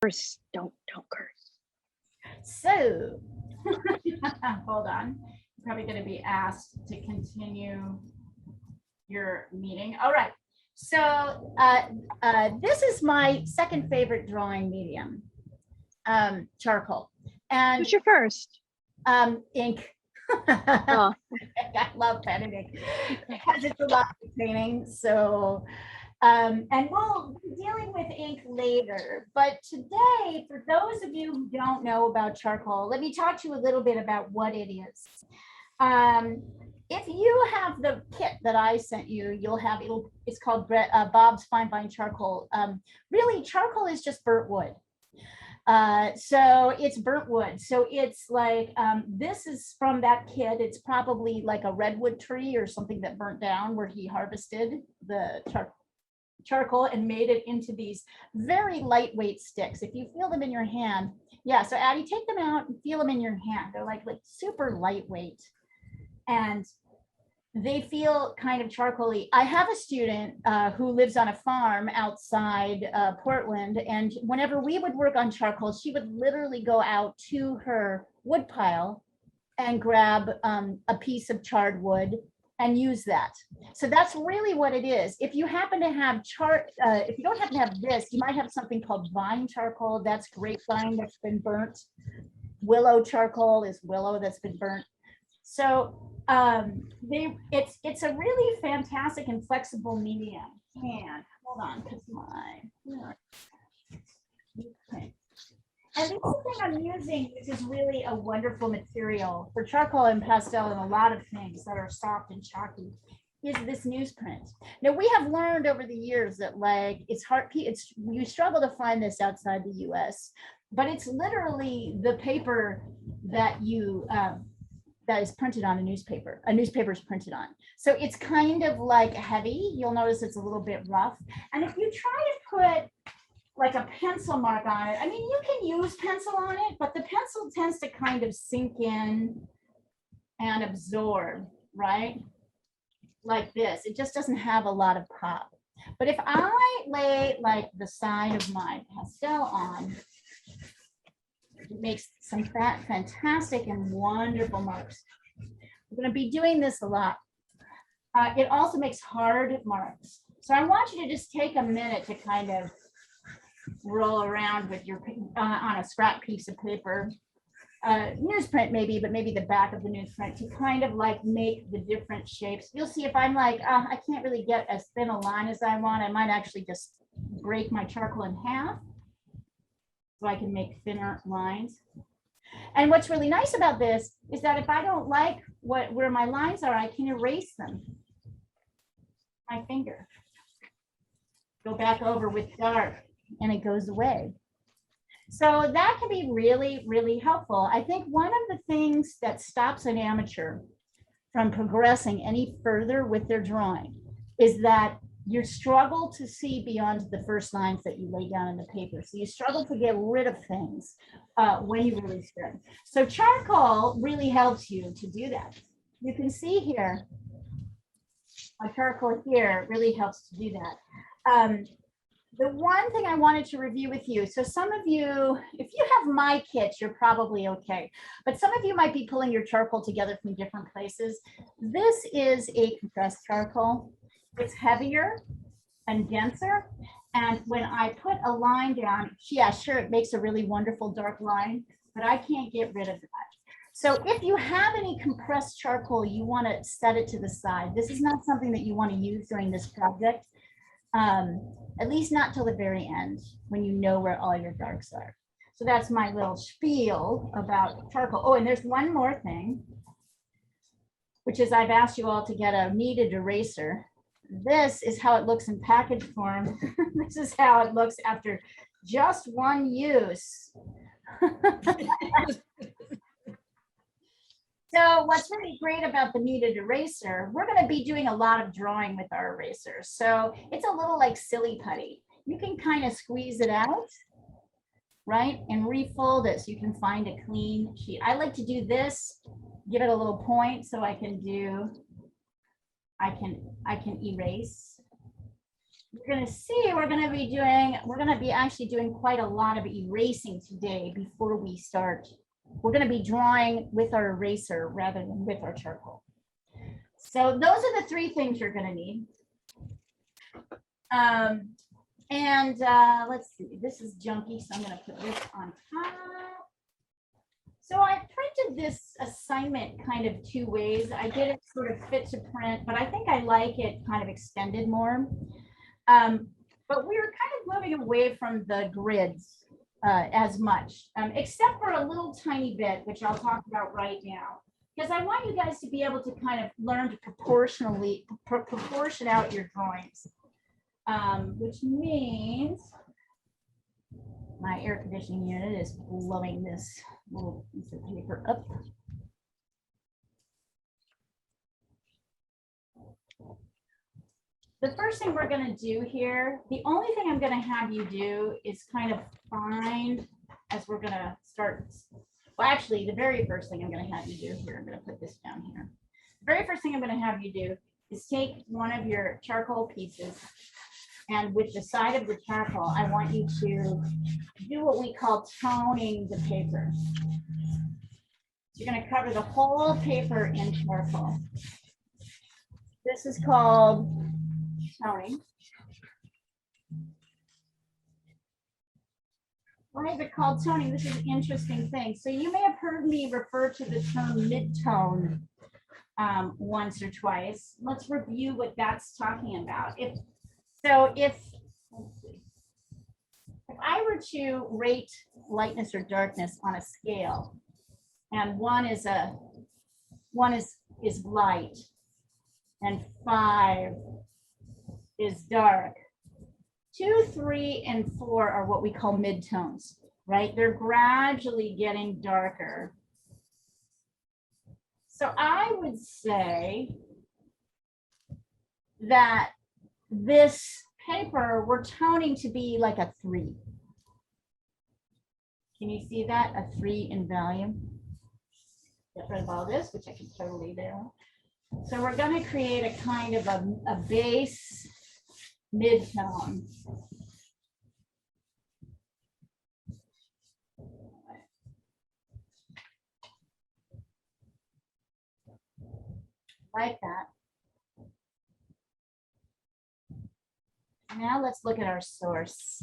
Curse. Don't curse. So, hold on. You're probably going to be asked to continue your meeting. All right. So this is my second favorite drawing medium, charcoal. And Who's your first? Ink. Oh. I love pen and ink because it's a lot of painting. So, and we'll be dealing with ink later. But today, for those of you who don't know about charcoal, let me talk to you a little bit about what it is. If you have the kit that I sent you, you'll have it's called Bob's Fine Vine Charcoal. Really, charcoal is just burnt wood. So it's burnt wood. So it's like, this is from that kit. It's probably like a redwood tree or something that burnt down where he harvested the charcoal and made it into these very lightweight sticks. If you feel them in your hand, yeah. So Addie, take them out and feel them in your hand. They're like super lightweight. And they feel kind of charcoaly. I have a student who lives on a farm outside Portland, and whenever we would work on charcoal, she would literally go out to her wood pile and grab a piece of charred wood and use that. So that's really what it is. If you happen to have if you don't happen to have this, you might have something called vine charcoal. That's grapevine that's been burnt. Willow charcoal is willow that's been burnt. So it's a really fantastic and flexible medium. And hold on, because okay. And the other thing I'm using, which is really a wonderful material for charcoal and pastel and a lot of things that are soft and chalky, is this newsprint. Now we have learned over the years that like it's hard, you struggle to find this outside the US, but it's literally the paper that you that is printed on a newspaper is printed on. So it's kind of like heavy. You'll notice it's a little bit rough. And if you try to put like a pencil mark on it, I mean, you can use pencil on it, but the pencil tends to kind of sink in and absorb, right? Like this, it just doesn't have a lot of pop. But if I lay like the side of my pastel on, it makes some fantastic and wonderful marks. We're going to be doing this a lot. It also makes hard marks. So I want you to just take a minute to kind of roll around with your on a scrap piece of paper, newsprint maybe, but maybe the back of the newsprint, to kind of like make the different shapes. You'll see if I'm like, I can't really get as thin a line as I want, I might actually just break my charcoal in half, so I can make thinner lines. And what's really nice about this is that if I don't like where my lines are, I can erase them. My finger. Go back over with dark and it goes away. So that can be really, really helpful. I think one of the things that stops an amateur from progressing any further with their drawing is that you struggle to see beyond the first lines that you lay down in the paper. So you struggle to get rid of things when you really start. So charcoal really helps you to do that. You can see here, my charcoal here really helps to do that. The one thing I wanted to review with you, so some of you, if you have my kit, you're probably okay. But some of you might be pulling your charcoal together from different places. This is a compressed charcoal. It's heavier and denser. And when I put a line down, yeah, sure, it makes a really wonderful dark line, but I can't get rid of that. So if you have any compressed charcoal, you want to set it to the side. This is not something that you want to use during this project, at least not till the very end, when you know where all your darks are. So that's my little spiel about charcoal. Oh, and there's one more thing, which is I've asked you all to get a kneaded eraser. This is how it looks in package form. This is how it looks after just one use. So what's really great about the kneaded eraser, we're going to be doing a lot of drawing with our erasers. So it's a little like silly putty. You can kind of squeeze it out, right, and refold it so you can find a clean sheet. I like to do this, give it a little point so I can erase. you're going to see we're going to be actually doing quite a lot of erasing today before we start. We're going to be drawing with our eraser rather than with our charcoal. So those are the three things you're going to need. Let's see, this is junky, so I'm going to put this on top. So I printed this assignment kind of two ways. I did it sort of fit to print, but I think I like it kind of extended more. But we're kind of moving away from the grids as much, except for a little tiny bit, which I'll talk about right now, because I want you guys to be able to kind of learn to proportion out your drawings, which means my air conditioning unit is blowing this little piece of paper up. The first thing we're going to do here, the only thing I'm going to have you do is kind of find, as we're going to start, well, actually, the very first thing I'm going to have you do here, I'm going to put this down here. The very first thing I'm going to have you do is take one of your charcoal pieces, and with the side of the charcoal, I want you to do what we call toning the paper. So you're going to cover the whole paper in charcoal. This is called toning. Why is it called toning? This is an interesting thing. So you may have heard me refer to the term mid-tone once or twice. Let's review what that's talking about. If I were to rate lightness or darkness on a scale, and one is light, and 5 is dark, 2, 3, and 4 are what we call midtones, right? They're gradually getting darker. So I would say that this paper, we're toning to be like a 3. Can you see that? A 3 in value. Get rid of all this, which I can totally do. So we're going to create a kind of a base mid-tone. Like that. Now let's look at our source.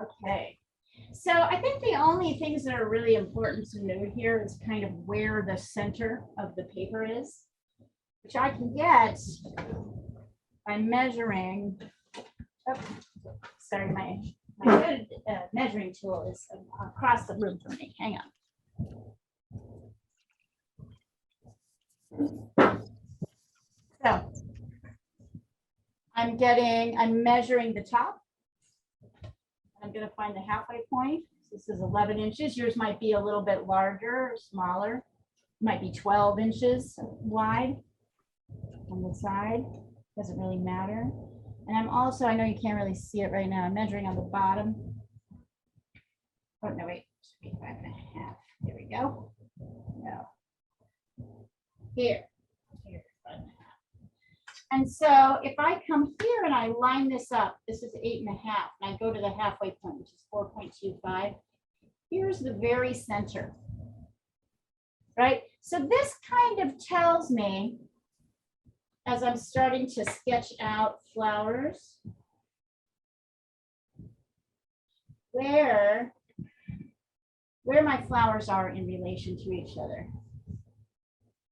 Okay. So I think the only things that are really important to know here is kind of where the center of the paper is, which I can get by measuring. Oh, sorry, my good measuring tool is across the room from me. Hang on. So I'm measuring the top. I'm going to find the halfway point. This is 11 inches. Yours might be a little bit larger or smaller. It might be 12 inches wide on the side. Doesn't really matter. And I'm also, I know you can't really see it right now, I'm measuring on the bottom. Oh, no, wait, it should be 5.5. There we go. No. Here, 5.5. And so if I come here and I line this up, this is 8.5, and I go to the halfway point, which is 4.25. Here's the very center, right? So this kind of tells me, as I'm starting to sketch out flowers, where my flowers are in relation to each other.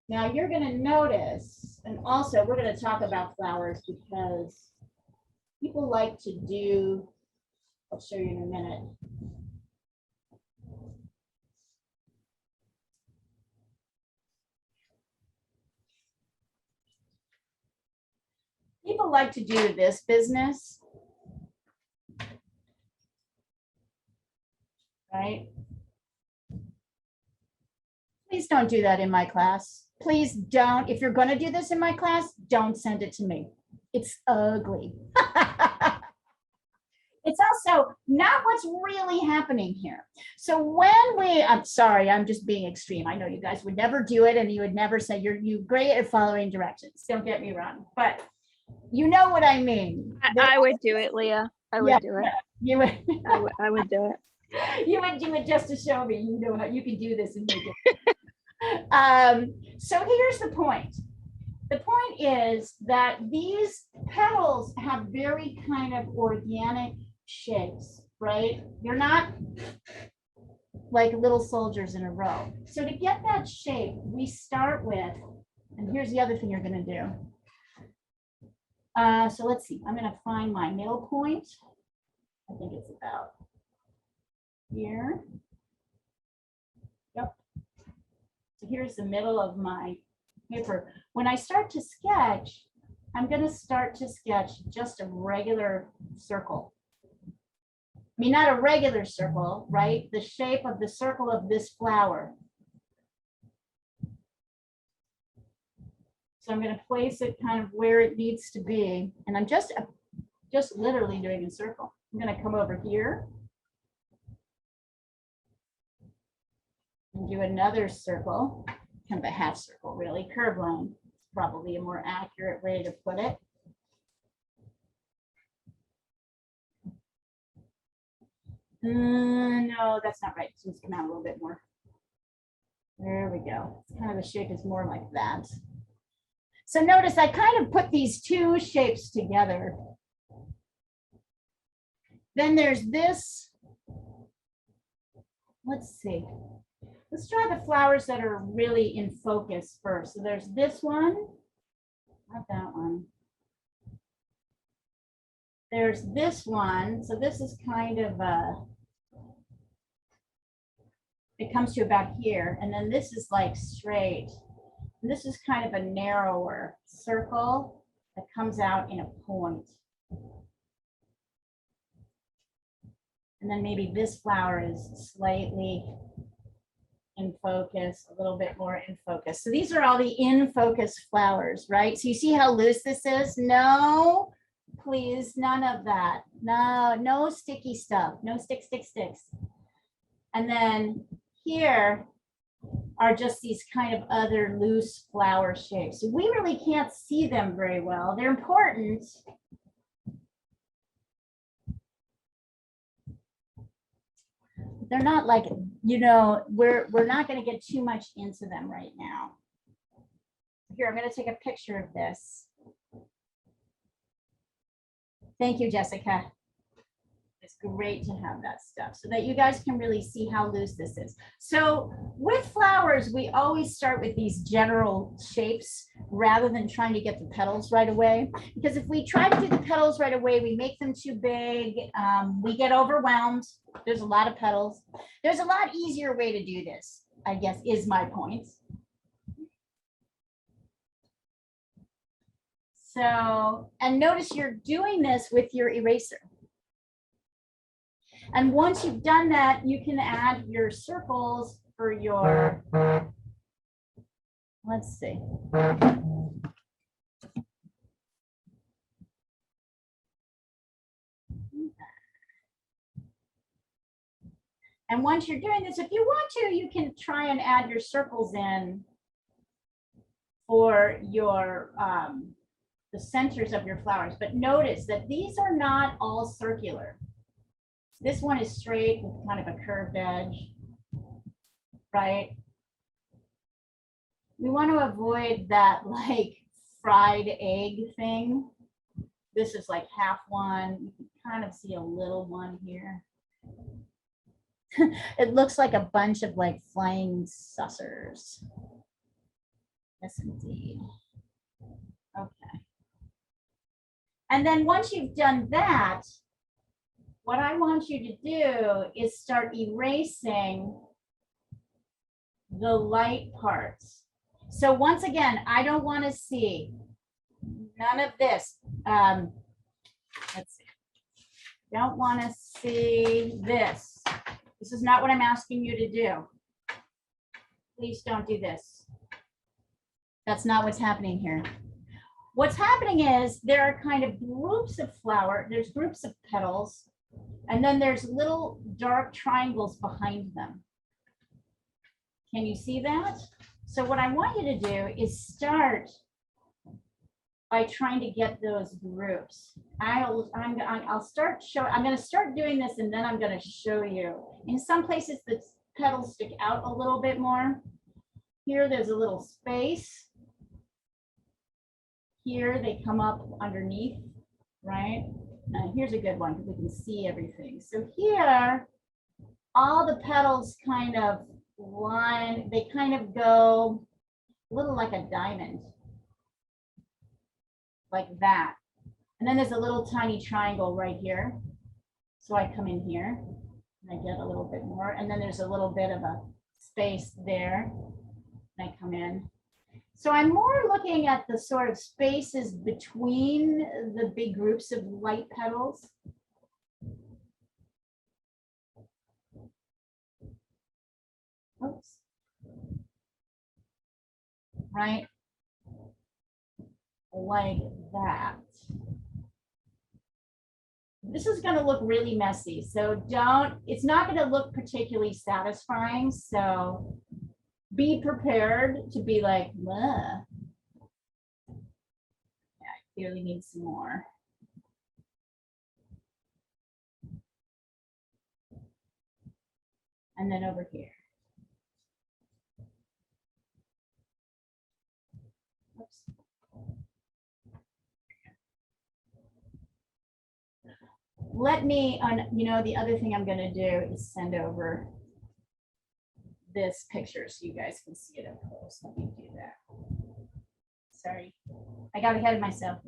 Now you're going to notice, and also we're going to talk about flowers because people like to do, I'll show you in a minute. People like to do this business, right? Please don't do that in my class. Please don't. If you're going to do this in my class, don't send it to me. It's ugly. it's also not what's really happening here. So when I'm sorry, I'm just being extreme. I know you guys would never do it, and you would never say you're great at following directions. Don't get me wrong, but you know what I mean. I would do it, Leah. I would do it. You would. I would do it. You would do it just to show me you know how you can do this and make it. So here's the point. The point is that these petals have very kind of organic shapes, right? You're not like little soldiers in a row. So to get that shape, we start with, and here's the other thing you're going to do. So let's see, I'm going to find my middle point. I think it's about here. Yep. So here's the middle of my paper. When I start to sketch, I'm going to start to sketch just a regular circle. I mean, not a regular circle, right? The shape of the circle of this flower. So I'm going to place it kind of where it needs to be. And I'm just literally doing a circle. I'm going to come over here and do another circle, kind of a half circle, really. Curve line is probably a more accurate way to put it. No, that's not right. It's supposed to come out a little bit more. There we go. It's kind of the shape is more like that. So notice I kind of put these two shapes together. Then there's this. Let's see. Let's try the flowers that are really in focus first. So there's this one, not that one. There's this one. So this is kind of it comes to about here. And then this is like straight. And this is kind of a narrower circle that comes out in a point. And then maybe this flower is slightly in focus, a little bit more in focus. So these are all the in focus flowers, right? So you see how loose this is? No, please, none of that. No, no sticky stuff. No sticks. And then here are just these kind of other loose flower shapes. We really can't see them very well. They're important. They're not like, you know, we're not going to get too much into them right now. Here, I'm going to take a picture of this. Thank you, Jessica. It's great to have that stuff so that you guys can really see how loose this is. So with flowers, we always start with these general shapes rather than trying to get the petals right away. Because if we try to do the petals right away, we make them too big. We get overwhelmed. There's a lot of petals. There's a lot easier way to do this, I guess, is my point. So, and notice you're doing this with your eraser. And once you've done that, you can add your circles for your, let's see. And once you're doing this, if you want to, you can try and add your circles in for your, the centers of your flowers. But notice that these are not all circular. This one is straight with kind of a curved edge, right? We want to avoid that like fried egg thing. This is like half one. You can kind of see a little one here. It looks like a bunch of like flying saucers. Yes, indeed. Okay. And then once you've done that, what I want you to do is start erasing the light parts. So once again, I don't want to see none of this. Let's see. Don't want to see this. This is not what I'm asking you to do. Please don't do this. That's not what's happening here. What's happening is there are kind of groups of flower, there's groups of petals And then there's little dark triangles behind them. Can you see that? So what I want you to do is start by trying to get those groups. I'm going to start doing this, and then I'm going to show you. In some places, the petals stick out a little bit more. Here, there's a little space. Here, they come up underneath, right? Here's a good one because we can see everything. So here, all the petals kind of line, they kind of go a little like a diamond, like that. And then there's a little tiny triangle right here. So I come in here and I get a little bit more. And then there's a little bit of a space there. And I come in. So I'm more looking at the sort of spaces between the big groups of light petals. Oops. Right? Like that. This is going to look really messy, so it's not going to look particularly satisfying, so be prepared to be like, ugh. Yeah, I clearly need some more. And then over here. Oops. Let me, the other thing I'm going to do is send over this picture so you guys can see it up close. Let me do that. Sorry, I got ahead of myself.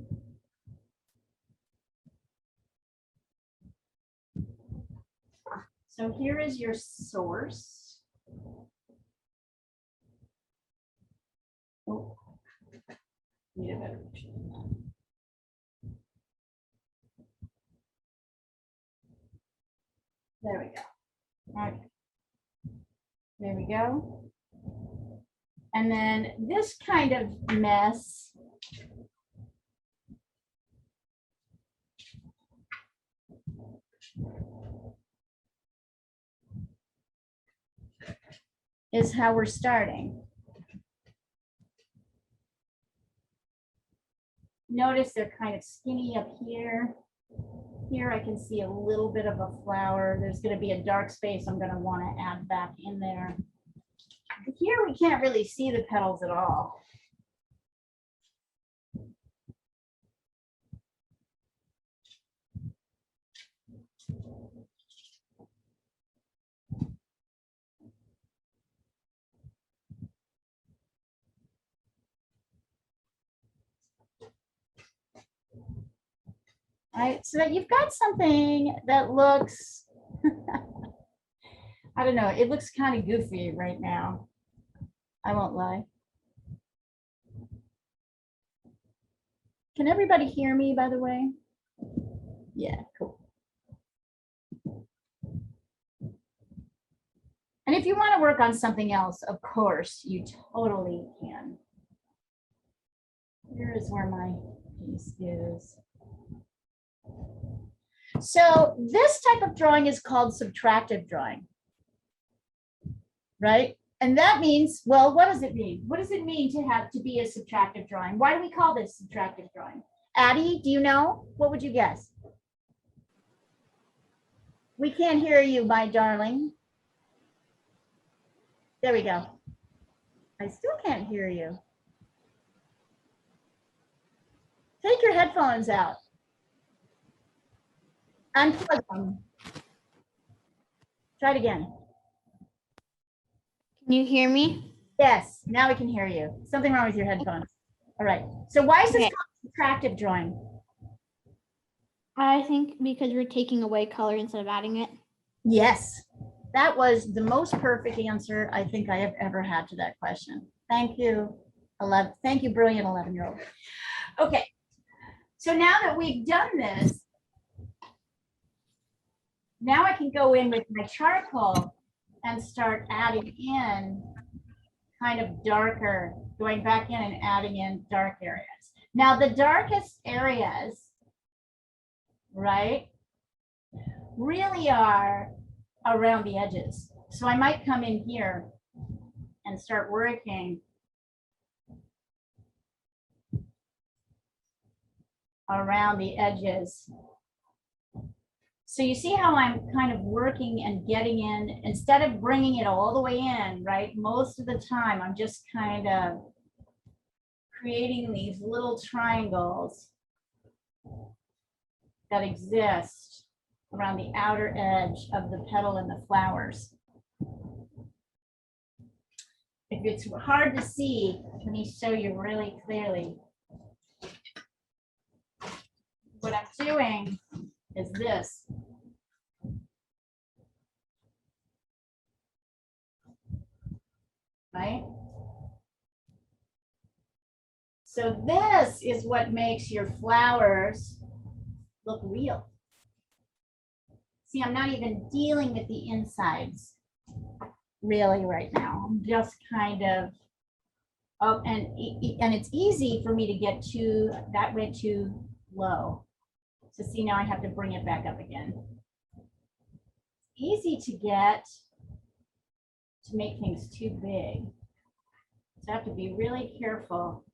So here is your source. Oh, need a better picture than that. There we go. All right. There we go. And then this kind of mess is how we're starting. Notice they're kind of skinny up here. Here I can see a little bit of a flower. There's going to be a dark space I'm going to want to add back in there. Here we can't really see the petals at all. All right, so that you've got something that looks, I don't know, it looks kind of goofy right now. I won't lie. Can everybody hear me, by the way? Yeah, cool. And if you want to work on something else, of course, you totally can. Here is where my piece is. So this type of drawing is called subtractive drawing, right? And that means, well, what does it mean? What does it mean to be a subtractive drawing? Why do we call this subtractive drawing? Addie, do you know? What would you guess? We can't hear you, my darling. There we go. I still can't hear you. Take your headphones out. Unplug them. Try it again. Can you hear me? Yes, now we can hear you. Something wrong with your headphones. All right. So why is this Okay. called subtractive drawing? I think because we're taking away color instead of adding it. Yes, that was the most perfect answer I think I have ever had to that question. Thank you, thank you, brilliant 11-year-old. Okay, so now that we've done this, now I can go in with my charcoal and start adding in kind of darker, going back in and adding in dark areas. Now the darkest areas, right, really are around the edges. So I might come in here and start working around the edges. So you see how I'm kind of working and getting in, instead of bringing it all the way in, right? Most of the time, I'm just kind of creating these little triangles that exist around the outer edge of the petal and the flowers. If it's hard to see, let me show you really clearly. What I'm doing is this. Right? So this is what makes your flowers look real. See, I'm not even dealing with the insides really right now. I'm just kind of, oh, and it's easy for me to get that way too low. So see, now I have to bring it back up again. Easy to get to make things too big. So I have to be really careful.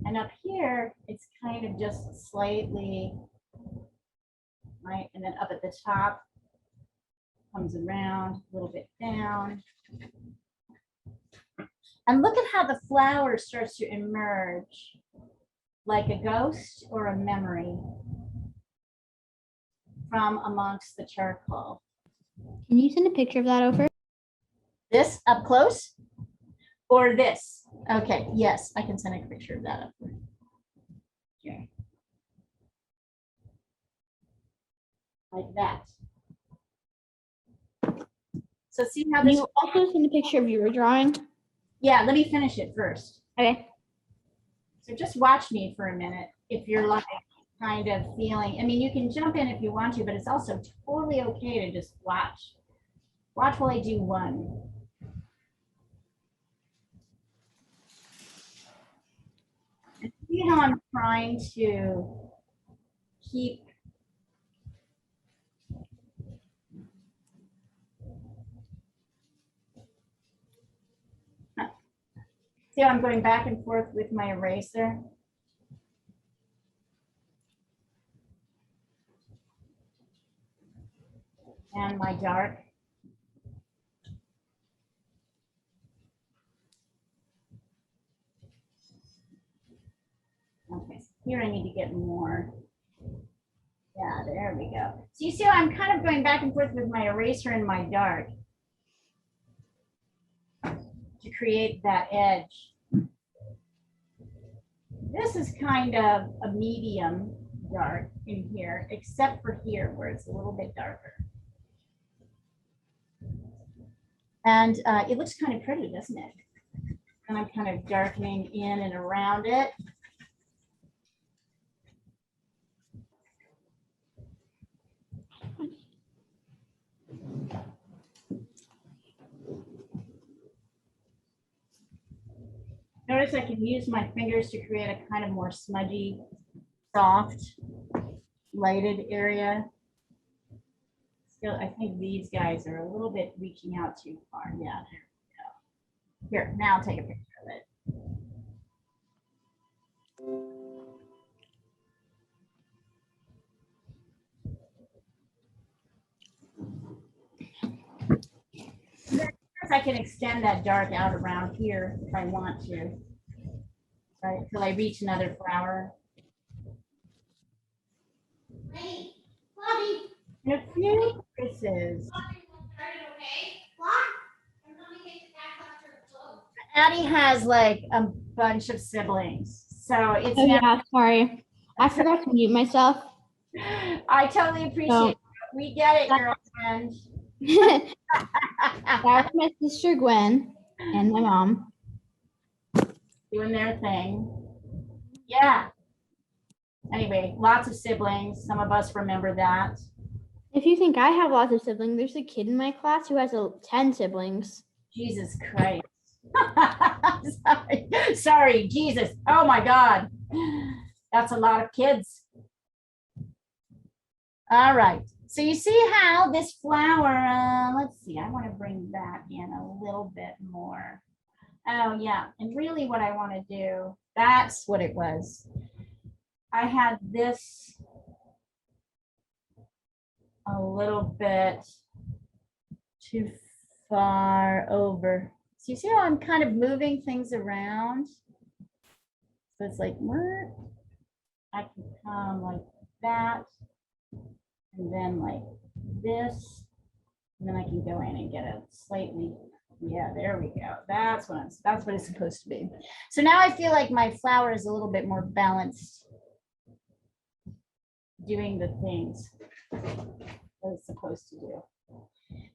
And up here, it's kind of just slightly, right? And then up at the top, comes around, a little bit down. And look at how the flower starts to emerge like a ghost or a memory from amongst the charcoal. Can you send a picture of that over? This up close or this? Okay, yes, I can send a picture of that up. Here. Like that. So see how Can this, you also send a picture of your drawing? yeah, let me finish it first. Okay. So just watch me for a minute if you're like kind of feeling, I mean, you can jump in if you want to, but it's also totally okay to just watch. Watch while I do one. And see how I'm trying to keep see how I'm going back and forth with my eraser. And my dark. Okay, so here I need to get more. Yeah, there we go. So you see how I'm kind of going back and forth with my eraser and my dark to create that edge. This is kind of a medium dark in here, except for here where it's a little bit darker. And it looks kind of pretty, doesn't it? And I'm kind of darkening in and around it. Notice I can use my fingers to create a kind of more smudgy, soft, lighted area. Still, I think these guys are a little bit reaching out too far. Yeah, there we go. Here, now I'll take a picture of it. I can extend that dark out around here if I want to, right, till I reach another flower. Hey, Bobby. And a few kisses. Addie has like a bunch of siblings, so it's Oh never, yeah, sorry. I forgot to mute myself. I totally appreciate it. We get it, girlfriend. That was my sister Gwen and my mom. Doing their thing. Yeah. Anyway, lots of siblings. Some of us remember that. If you think I have lots of siblings, there's a kid in my class who has 10 siblings. Jesus Christ. Sorry, Jesus. Oh my God. That's a lot of kids. All right. So you see how this flower, let's see, I want to bring that in a little bit more. Oh yeah, and really what I want to do, that's what it was. I had this a little bit too far over. So you see how I'm kind of moving things around? So it's like, I can come like that, and then like this, and then I can go in and get it slightly. Yeah, there we go. That's what it's supposed to be. So now I feel like my flower is a little bit more balanced, doing the things that it's supposed to do.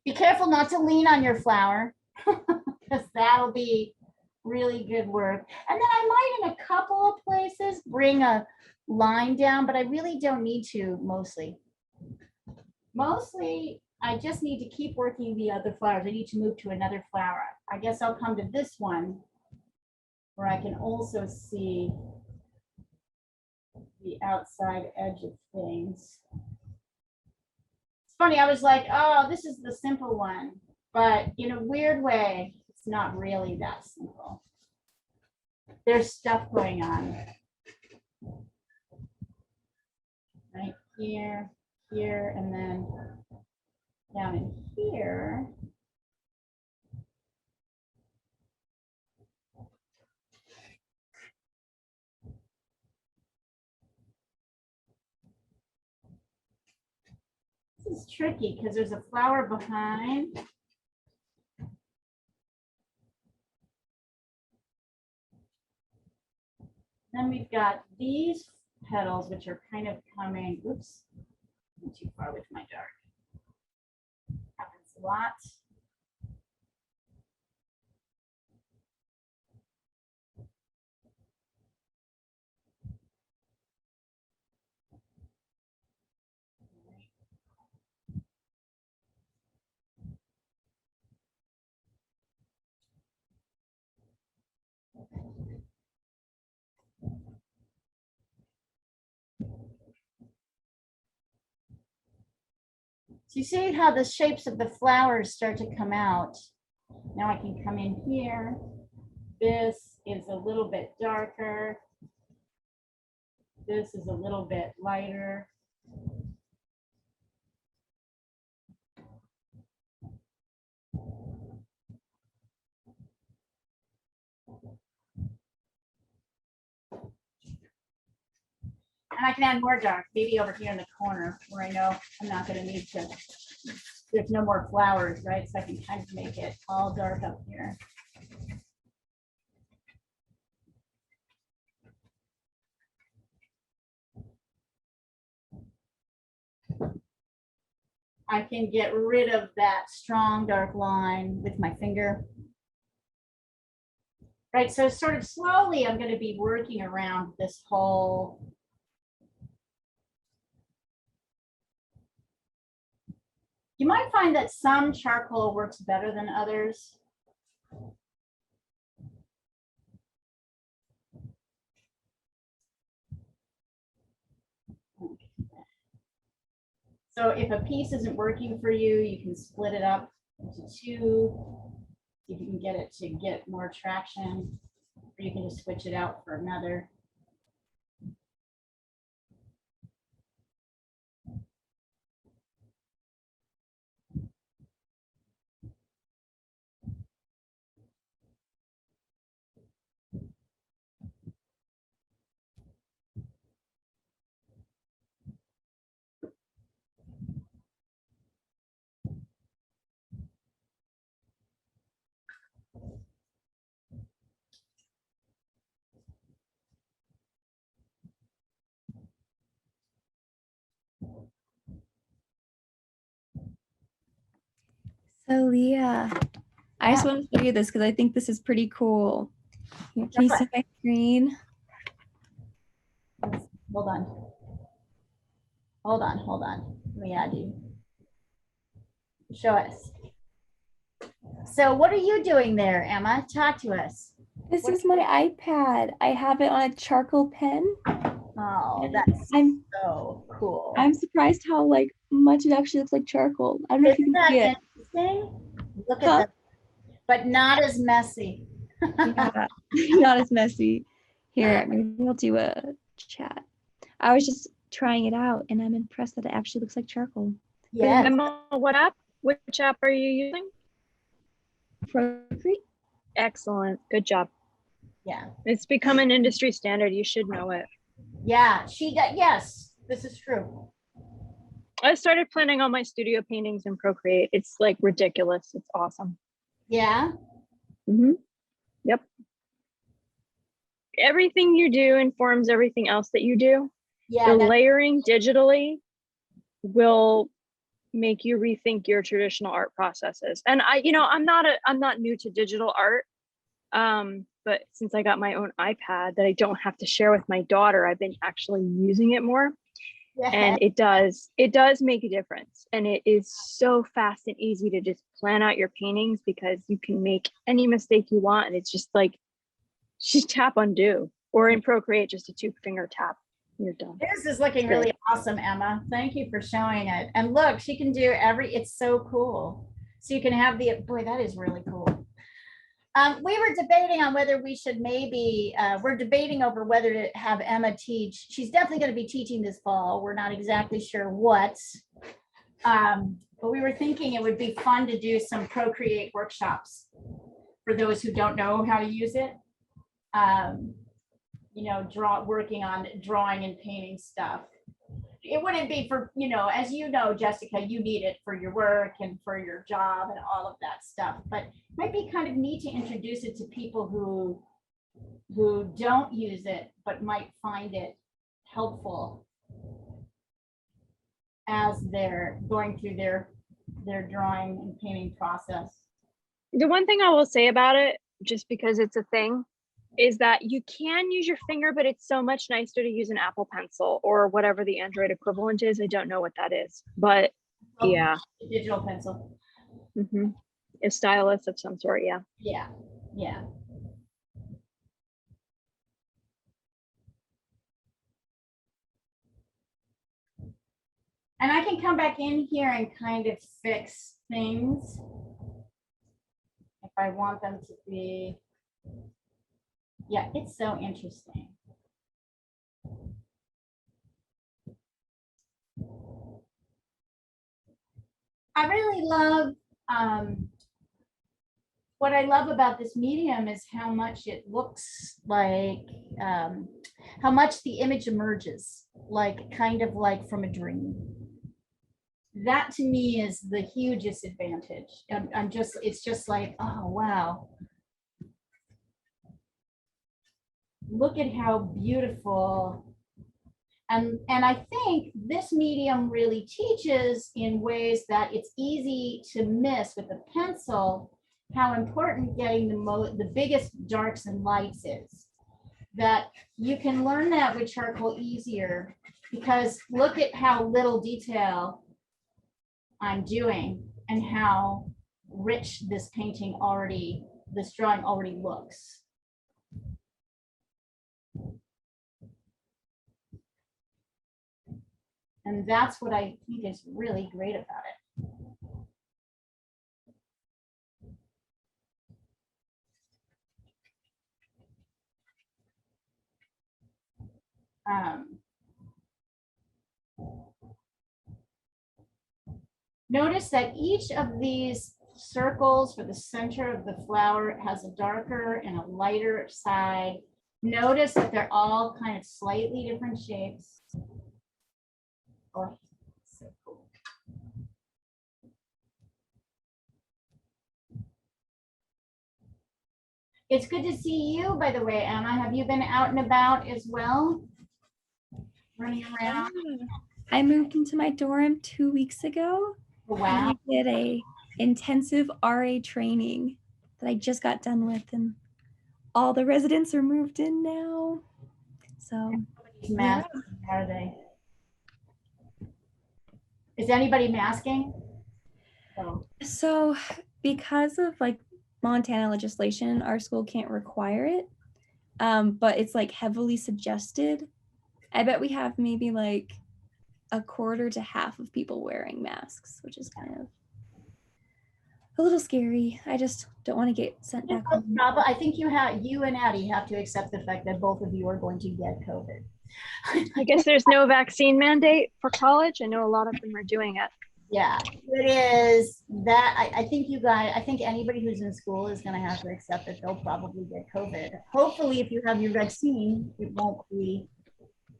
Be careful not to lean on your flower, because that'll be really good work. And then I might, in a couple of places, bring a line down, but I really don't need to mostly. Mostly, I just need to keep working the other flowers. I need to move to another flower. I guess I'll come to this one where I can also see the outside edge of things. It's funny, I was like, oh, this is the simple one, but in a weird way, it's not really that simple. There's stuff going on. Right here, here, and then down in here. This is tricky because there's a flower behind. Then we've got these petals, which are kind of coming, oops, I'm too far with my dark. Happens a lot. So you see how the shapes of the flowers start to come out. Now I can come in here. This is a little bit darker. This is a little bit lighter. And I can add more dark, maybe over here in the corner where I know I'm not going to need to, there's no more flowers, right? So I can kind of make it all dark up here. I can get rid of that strong dark line with my finger. Right, so sort of slowly I'm going to be working around this whole. You might find that some charcoal works better than others. So if a piece isn't working for you, you can split it up into two. If you can get it to get more traction, or you can just switch it out for another. So Leah, I just want to show you this because I think this is pretty cool. Can you see my screen? Hold on. Hold on, hold on. Let me add you. Show us. So what are you doing there, Emma? Talk to us. This is my iPad. I have it on a charcoal pen. Oh, that's I'm so cool. I'm surprised how like much it actually looks like charcoal. I don't know if you Isn't can that see it. interesting? Look Huh? at that, but not as messy. Yeah, not as messy. Here, maybe I'll do a chat. I was just trying it out and I'm impressed that it actually looks like charcoal. Yeah. Emma, what app? Which app are you using? Procreate? Excellent. Good job. Yeah. It's become an industry standard. You should know it. Yeah. She does. Yes, this is true. I started planning all my studio paintings in Procreate. It's like ridiculous. It's awesome. Yeah. Yep. Everything you do informs everything else that you do. Yeah. The That's, layering digitally will make you rethink your traditional art processes. And I'm not new to digital art. But since I got my own iPad that I don't have to share with my daughter, I've been actually using it more. yeah. And it does make a difference. And it is so fast and easy to just plan out your paintings because you can make any mistake you want. And it's just like, just tap undo, or in Procreate, just a 2-finger tap. You're done. This is looking really awesome, Emma. Thank you for showing it. And look, she can do it's so cool. So you can have boy, that is really cool. We were debating on whether we should we're debating over whether to have Emma teach. She's definitely going to be teaching this fall. We're not exactly sure what. But we were thinking it would be fun to do some Procreate workshops for those who don't know how to use it. Working on drawing and painting stuff. It wouldn't be for, as you know, Jessica, you need it for your work and for your job and all of that stuff. But it might be kind of neat to introduce it to people who don't use it, but might find it helpful as they're going through their drawing and painting process. The one thing I will say about it, just because it's a thing, is that you can use your finger, but it's so much nicer to use an Apple Pencil or whatever the Android equivalent is. I don't know what that is, but yeah. Digital pencil. A stylus of some sort, yeah. Yeah, yeah. And I can come back in here and kind of fix things if I want them to be. Yeah, it's so interesting. I really love, what I love about this medium is how much it looks like, how much the image emerges, like kind of like from a dream. That to me is the hugest advantage. It's just like, oh, wow. Look at how beautiful. And I think this medium really teaches in ways that it's easy to miss with a pencil, how important getting the biggest darks and lights is. That you can learn that with charcoal easier, because look at how little detail I'm doing and how rich this drawing already looks. And that's what I think is really great about it. Notice that each of these circles for the center of the flower has a darker and a lighter side. Notice that they're all kind of slightly different shapes. Oh, so cool. It's good to see you, by the way, Emma. Have you been out and about as well? Running around? I moved into my dorm 2 weeks ago. Oh, wow. And I did a intensive RA training that I just got done with, and all the residents are moved in now. So Masking, are they? Is anybody masking? Oh. So because of like Montana legislation, our school can't require it, but it's like heavily suggested. I bet we have maybe like a quarter to half of people wearing masks, which is kind of a little scary. I just don't want to get sent back home. I think you and Addie have to accept the fact that both of you are going to get COVID. I guess there's no vaccine mandate for college. I know a lot of them are doing it. Yeah, it is that. I think anybody who's in school is going to have to accept that they'll probably get COVID. Hopefully, if you have your vaccine, it won't be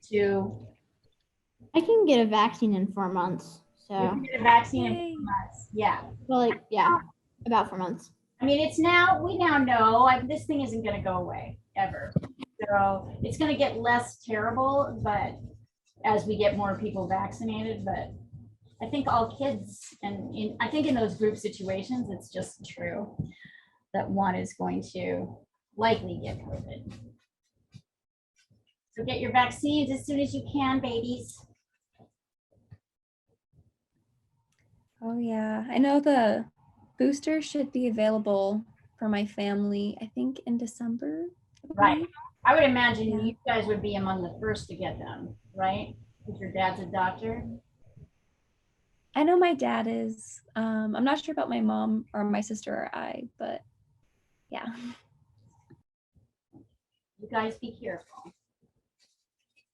too. I can get a vaccine in 4 months. You So, can get a vaccine in Yay. 4 months. Yeah. well, like, yeah, about 4 months. I mean, we now know this thing isn't going to go away ever. So it's going to get less terrible, but as we get more people vaccinated, but I think all kids, and I think in those group situations, it's just true that one is going to likely get COVID. So get your vaccines as soon as you can, babies. Oh yeah, I know the booster should be available for my family, I think in December. Right. I would imagine Yeah. you guys would be among the first to get them, right? Because your dad's a doctor. I know my dad is. I'm not sure about my mom or my sister or I, but yeah. You guys be careful.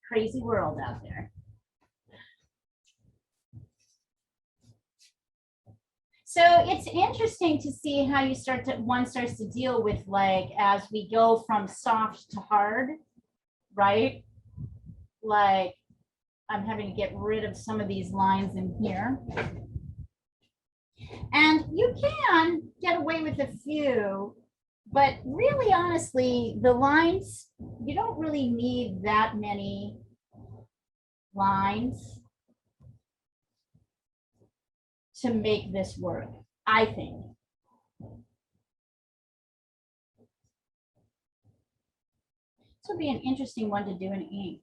Crazy world out there. So it's interesting to see how one starts to deal with, like, as we go from soft to hard, right? Like, I'm having to get rid of some of these lines in here. And you can get away with a few, but really, honestly, the lines, you don't really need that many lines to make this work, I think. This would be an interesting one to do in ink,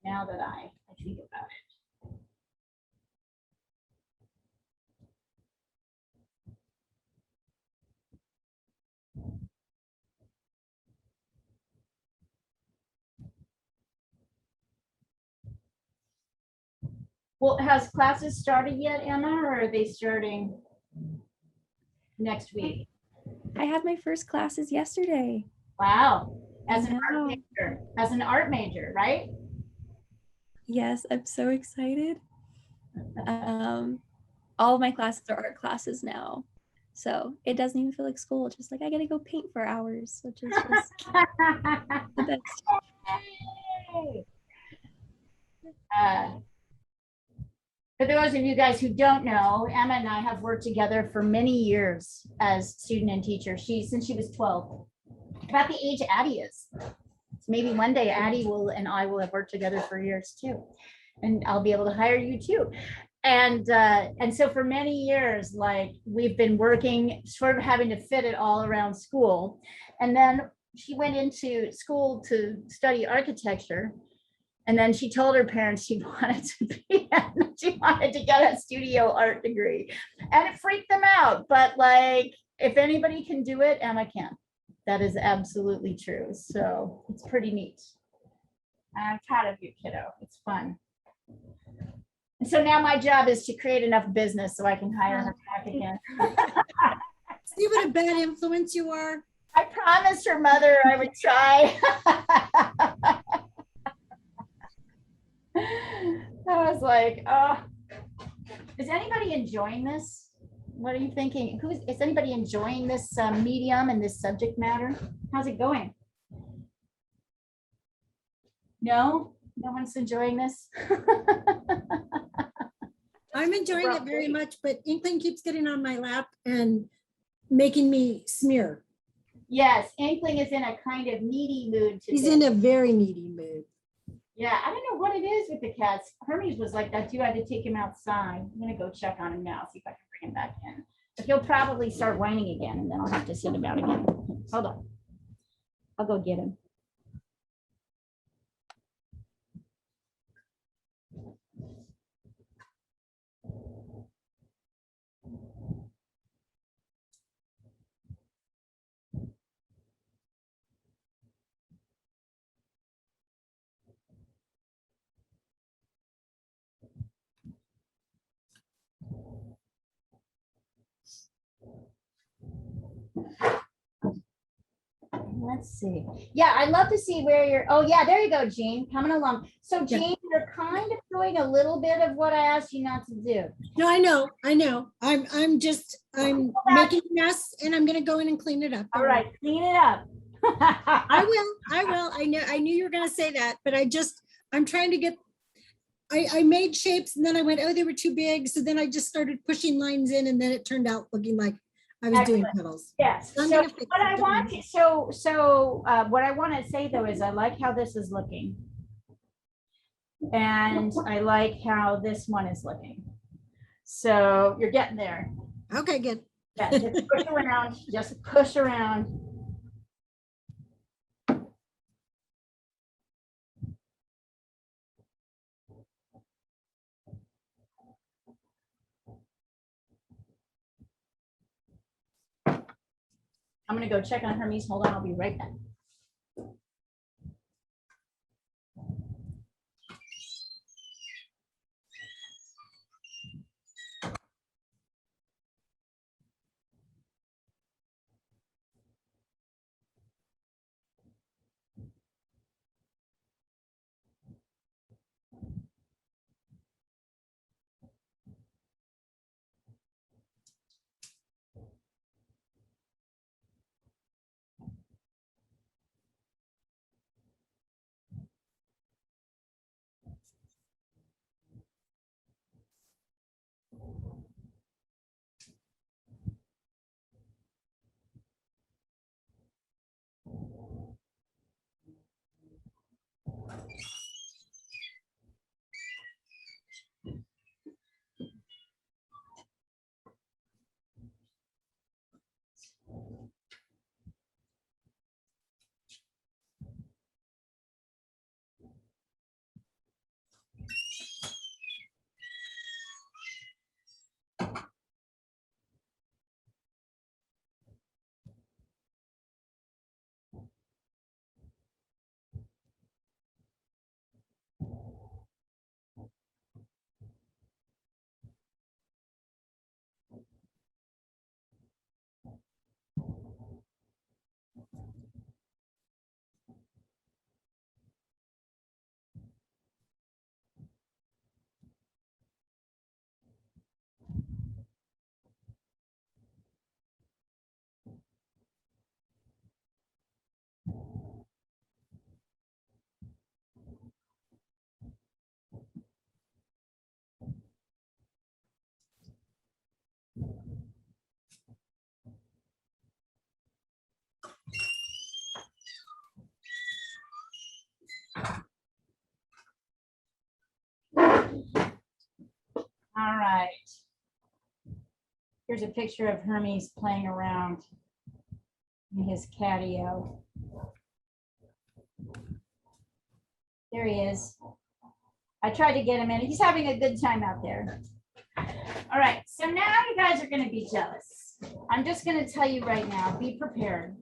now that I think about it. Well, has classes started yet, Emma, or are they starting next week? I had my first classes yesterday. Wow, as I an art major, right? Yes, I'm so excited. All of my classes are art classes now. So it doesn't even feel like school. Just like I gotta go paint for hours, which is just the best. For those of you guys who don't know, Emma and I have worked together for many years as student and teacher. Since she was 12, about the age Addie is. Maybe one day Addie and I will have worked together for years too, and I'll be able to hire you too. And so for many years, like, we've been working, sort of having to fit it all around school. And then she went into school to study architecture. And then she told her parents she wanted to get a studio art degree, and it freaked them out. But, like, if anybody can do it, Emma can. That is absolutely true. So it's pretty neat. I'm proud of you, kiddo. It's fun. And so now my job is to create enough business so I can hire her back again. See what a bad influence you are? I promised her mother I would try. I was like, oh, is anybody enjoying this? What are you thinking? Is anybody enjoying this medium and this subject matter? How's it going? No? No one's enjoying this? I'm enjoying it very much, but Inkling keeps getting on my lap and making me smear. Yes, Inkling is in a kind of needy mood today. He's in a very needy mood. Yeah, I don't know what it is with the cats. Hermes was like that too. I had to take him outside. I'm gonna go check on him now, see if I can bring him back in. But he'll probably start whining again, and then I'll have to sit him out again. Hold on. I'll go get him. Let's see. Yeah, I'd love to see where you're. Oh, yeah, there you go, Jean, coming along. So, Yeah. Jean, you're kind of doing a little bit of what I asked you not to do. No, I know. I'm making a mess and I'm gonna go in and clean it up. All right, clean it up. I will. I knew you were gonna say that, but I'm trying to get, I made shapes and then I went, oh, they were too big. So then I just started pushing lines in and then it turned out looking like I was doing petals. Yes. I'm So gonna fix what it, I don't want worry. to, what I want to say though is I like how this is looking. And I like how this one is looking. So you're getting there. Okay, good. Yeah, just push around, just push around. I'm gonna go check on Hermes. Hold on, I'll be right back. All right. Here's a picture of Hermes playing around in his catio. There he is. I tried to get him in. He's having a good time out there. All right, so now you guys are going to be jealous. I'm just going to tell you right now, be prepared.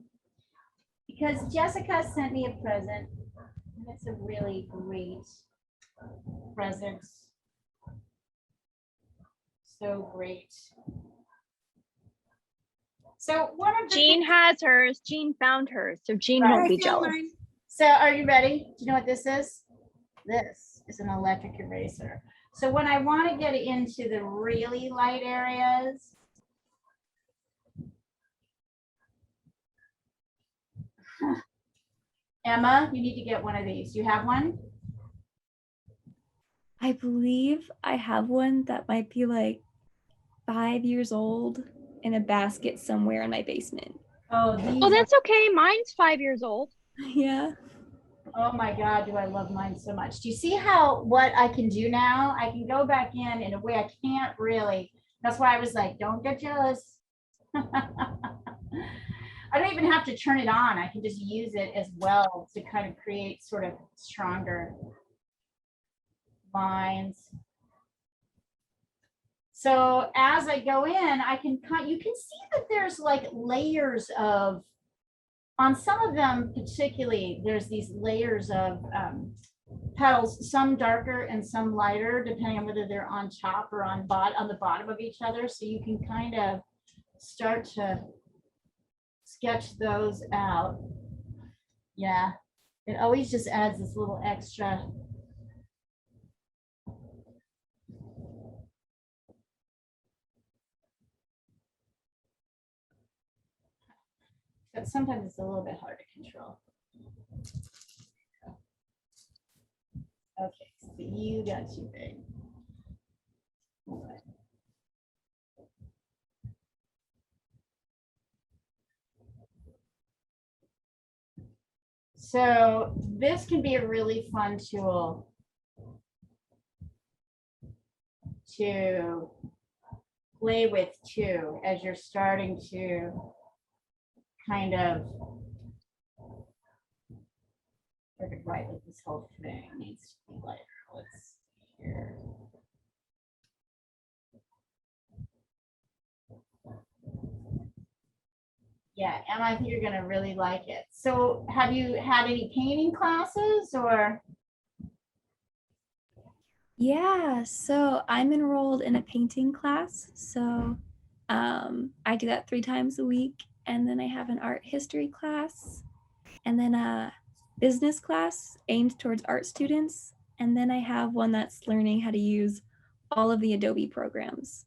Because Jessica sent me a present, and it's a really great present. So great. So one of the Jean has hers. Jean found hers, so Jean Right. won't be I found jealous. mine. So are you ready? Do you know what this is? This is an electric eraser. So when I want to get into the really light areas, Emma, you need to get one of these. You have one? I believe I have one that might be like 5 years old in a basket somewhere in my basement. Oh, these Oh, are, that's okay. Mine's 5 years old. Yeah. oh my God, do I love mine so much. Do you see how what I can do now? I can go back in a way I can't really. That's why I was like, don't get jealous. I don't even have to turn it on. I can just use it as well to kind of create sort of stronger lines. So as I go in, I can you can see that there's like layers of, on some of them particularly, there's these layers of petals, some darker and some lighter, depending on whether they're on top or on the bottom of each other. So you can kind of start to sketch those out. Yeah, it always just adds this little extra. But sometimes it's a little bit hard to control. Okay, so you got too big. So this can be a really fun tool to play with too, as you're starting to kind of right with this whole thing needs to be lighter. Let's see here. Yeah, Emma, I think you're gonna really like it. So have you had any painting classes or? Yeah, so I'm enrolled in a painting class. So I do that 3 times a week. And then I have an art history class and then a business class aimed towards art students. And then I have one that's learning how to use all of the Adobe programs.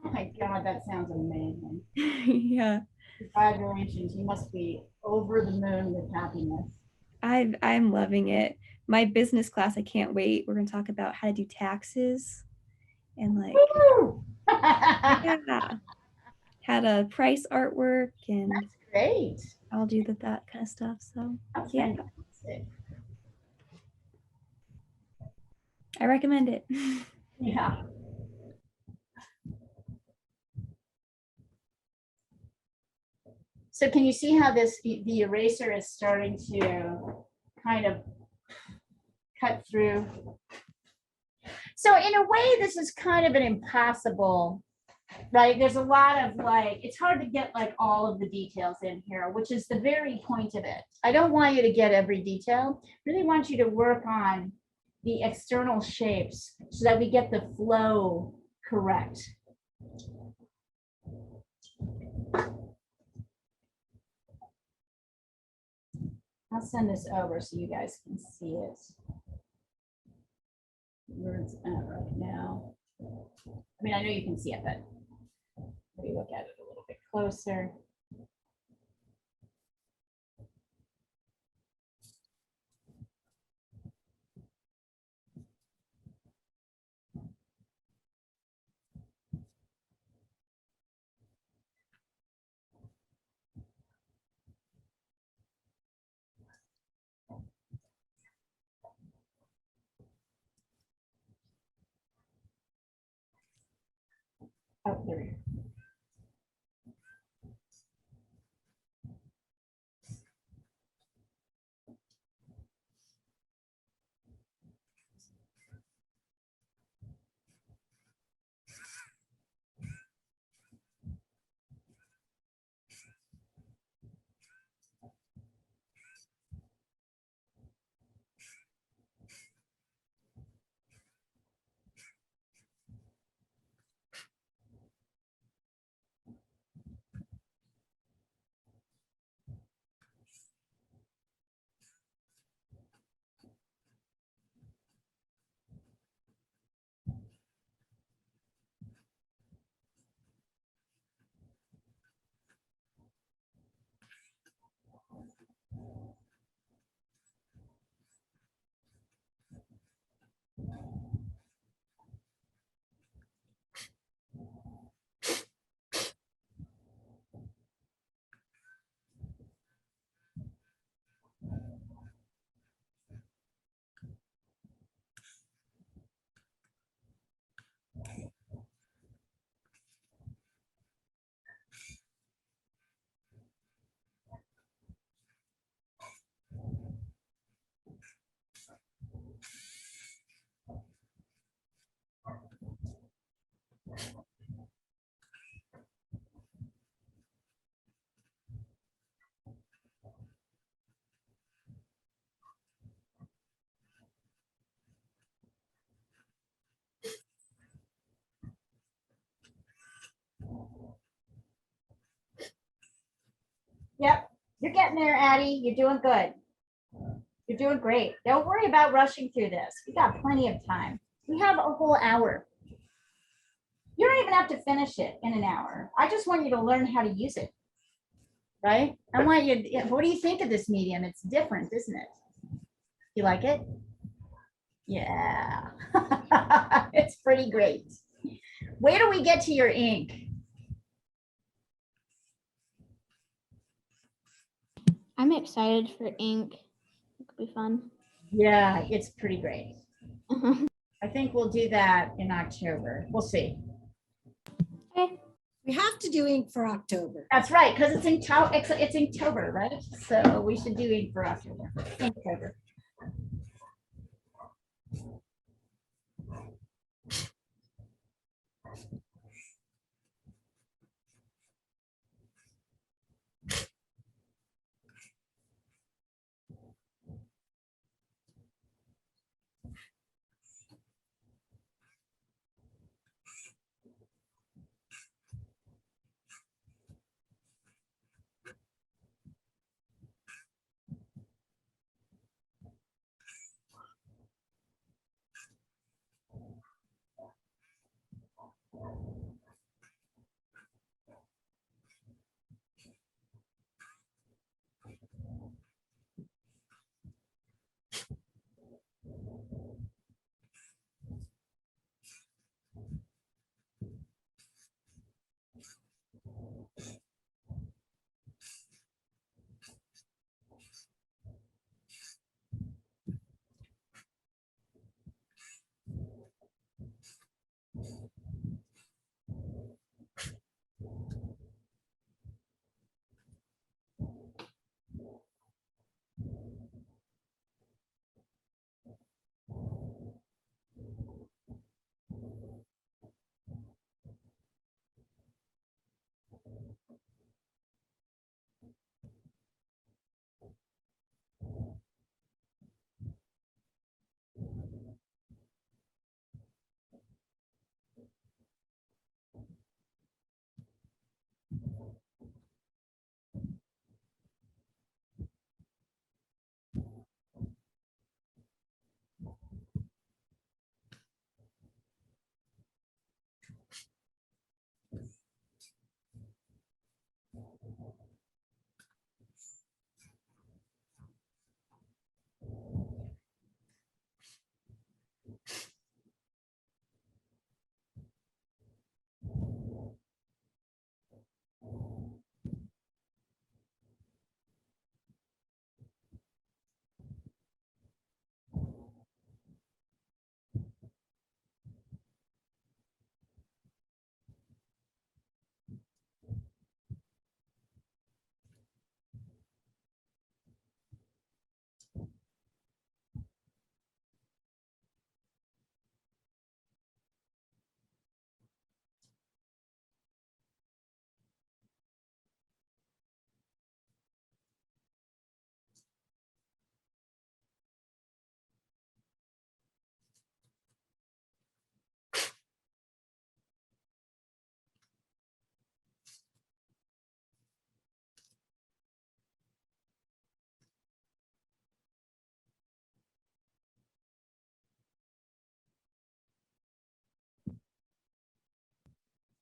Oh my God, that sounds amazing. Yeah, Congratulations, you must be over the moon with happiness. I'm loving it. My business class, I can't wait. We're going to talk about how to do taxes and like, Woo! yeah, how to price artwork, and That's great. I'll do that kind of stuff. So That's yeah, fantastic. I recommend it. Yeah. So can you see how the eraser is starting to kind of cut through? So in a way, this is kind of an impossible, right? There's a lot of like, it's hard to get like all of the details in here, which is the very point of it. I don't want you to get every detail. I really want you to work on the external shapes so that we get the flow correct. I'll send this over so you guys can see it. Where it's at right now. I mean, I know you can see it, but maybe look at it a little bit closer. Oh, there we go. Yep, you're getting there, Addie. You're doing good. You're doing great. Don't worry about rushing through this. We got plenty of time. We have a whole hour. You don't even have to finish it in an hour. I just want you to learn how to use it. Right? I want you, what do you think of this medium? It's different, isn't it? You like it? Yeah. It's pretty great. Wait till we get to your ink. I'm excited for ink. It could be fun. Yeah, it's pretty great. Okay. I think we'll do that in October. We'll see. We have to do ink for October. That's right, because it's Inktober, right? So we should do ink for October. Inktober.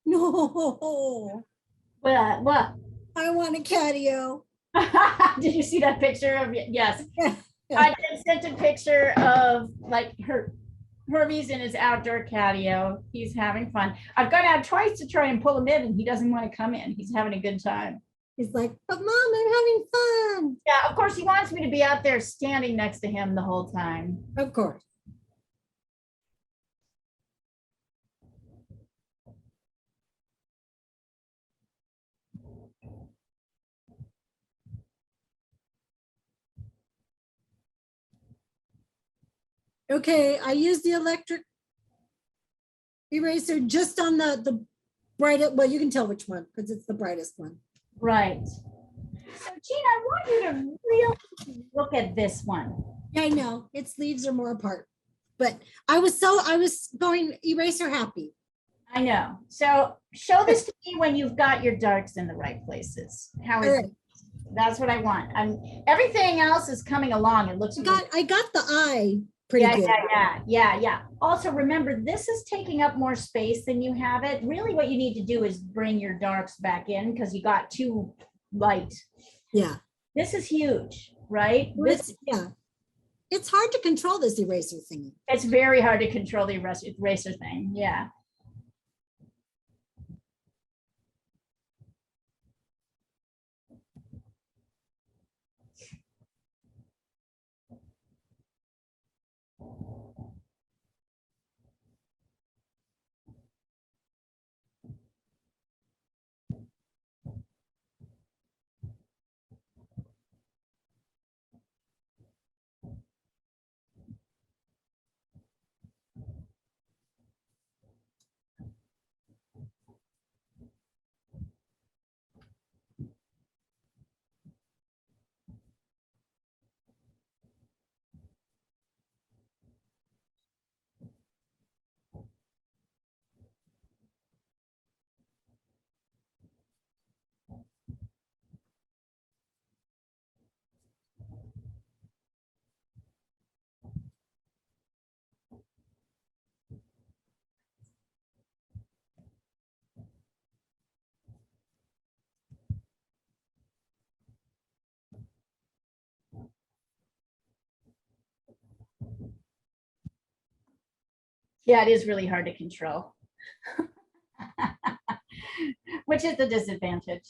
No, What? I want a catio. Did you see that picture of yes? I just sent a picture of like Hermes in his outdoor catio. He's having fun. I've gone out twice to try and pull him in, and he doesn't want to come in. He's having a good time. He's like, but mom, I'm having fun. Yeah, of course he wants me to be out there standing next to him the whole time. Of course. Okay, I use the electric eraser just on the brightest, well, you can tell which one because it's the brightest one. Right. So Gina, I want you to really look at this one. Yeah, I know, its leaves are more apart, but I was going eraser happy. I know. So show this to me when you've got your darks in the right places. How All is right. it? That's what I want. Everything else is coming along. It looks really I got the eye pretty yeah, good. yeah. Also, remember, this is taking up more space than you have it. Really, what you need to do is bring your darks back in because you got too light. Yeah. This is huge, right? Well, it's hard to control this eraser thingy. It's very hard to control the eraser thing. Yeah. Yeah, it is really hard to control, which is the disadvantage.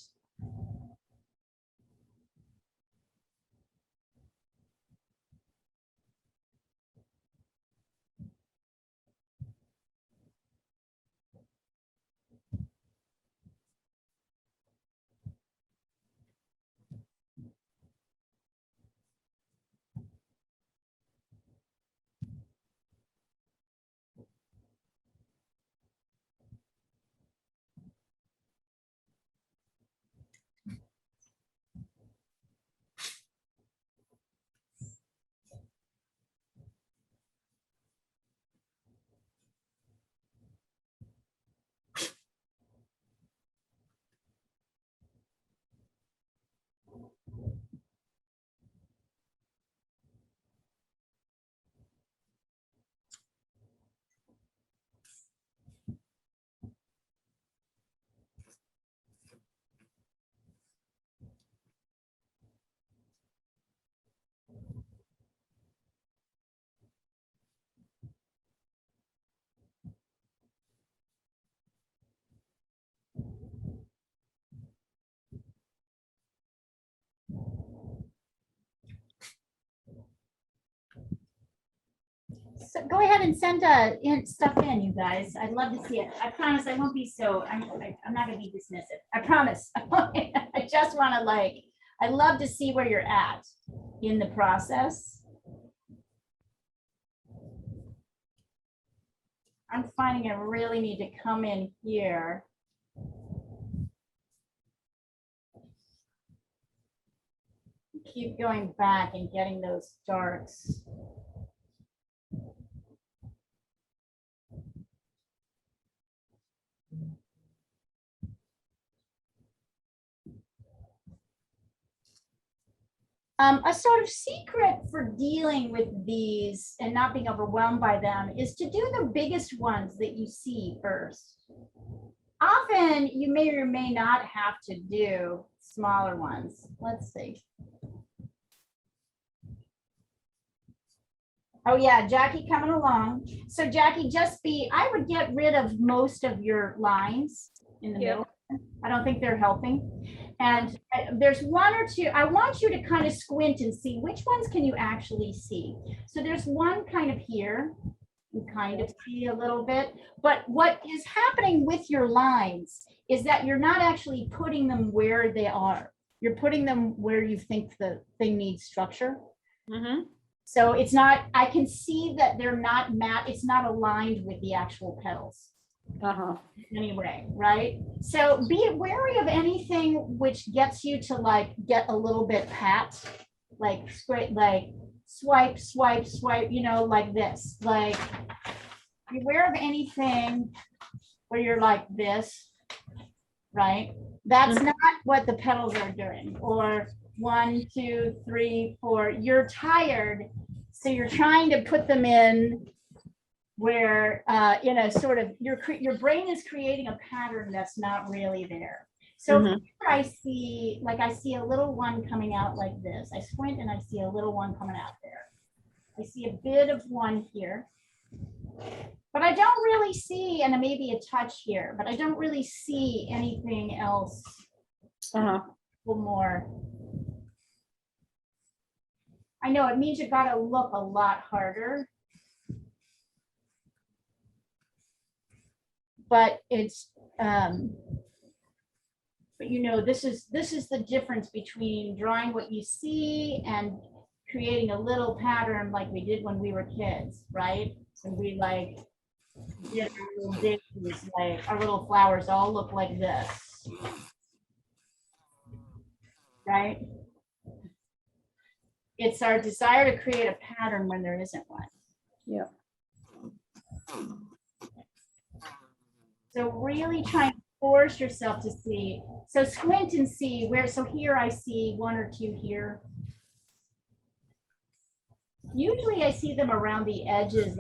So go ahead and send stuff in, you guys. I'd love to see it. I promise I won't be so, I'm not gonna be dismissive. I promise. I just wanna I'd love to see where you're at in the process. I'm finding I really need to come in here. Keep going back and getting those darks. A sort of secret for dealing with these and not being overwhelmed by them is to do the biggest ones that you see first. Often you may or may not have to do smaller ones. Let's see. Oh yeah, Jackie coming along. So Jackie, I would get rid of most of your lines in the middle. I don't think they're helping. And there's one or two, I want you to kind of squint and see which ones can you actually see. So there's one kind of here, you kind of see a little bit, but what is happening with your lines is that you're not actually putting them where they are. You're putting them where you think the thing needs structure. Mm-hmm. So it's not, I can see that they're not it's not aligned with the actual petals. Anyway, right? So be wary of anything which gets you to get a little bit pat, like swipe, like this. Beware of anything where you're like this, right? That's not what the petals are doing. Or 1, 2, 3, 4. You're tired, so you're trying to put them in where sort of your brain is creating a pattern that's not really there. So Mhm. here I see a little one coming out like this. I squint and I see a little one coming out there. I see a bit of one here, but I don't really see, and maybe a touch here, but I don't really see anything else more. I know it means you got to look a lot harder, but it's but this is the difference between drawing what you see and creating a little pattern like we did when we were kids, right? And we did our little daisies, our little flowers all look like this, right? It's our desire to create a pattern when there isn't one. Yeah. So really try and force yourself to see. So squint and see where, so here I see 1 or 2 here. Usually I see them around the edges.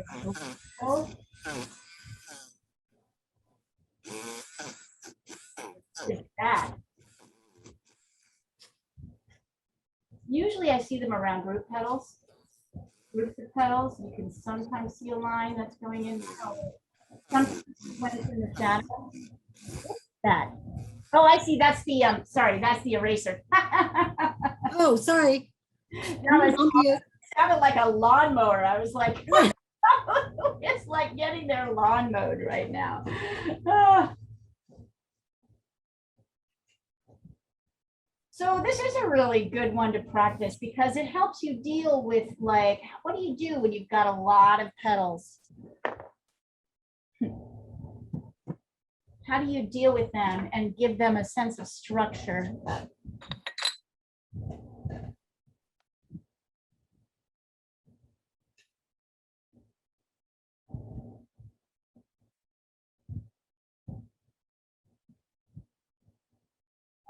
Is that? Usually I see them around groups of petals. You can sometimes see a line that's going in. Sometimes when it's in the shadow. That. Oh, I see. That's the sorry, that's the eraser. Oh, sorry. It sounded like a lawnmower. I was like, it's like getting their lawn mowed right now. So this is a really good one to practice because it helps you deal with what do you do when you've got a lot of petals? How do you deal with them and give them a sense of structure?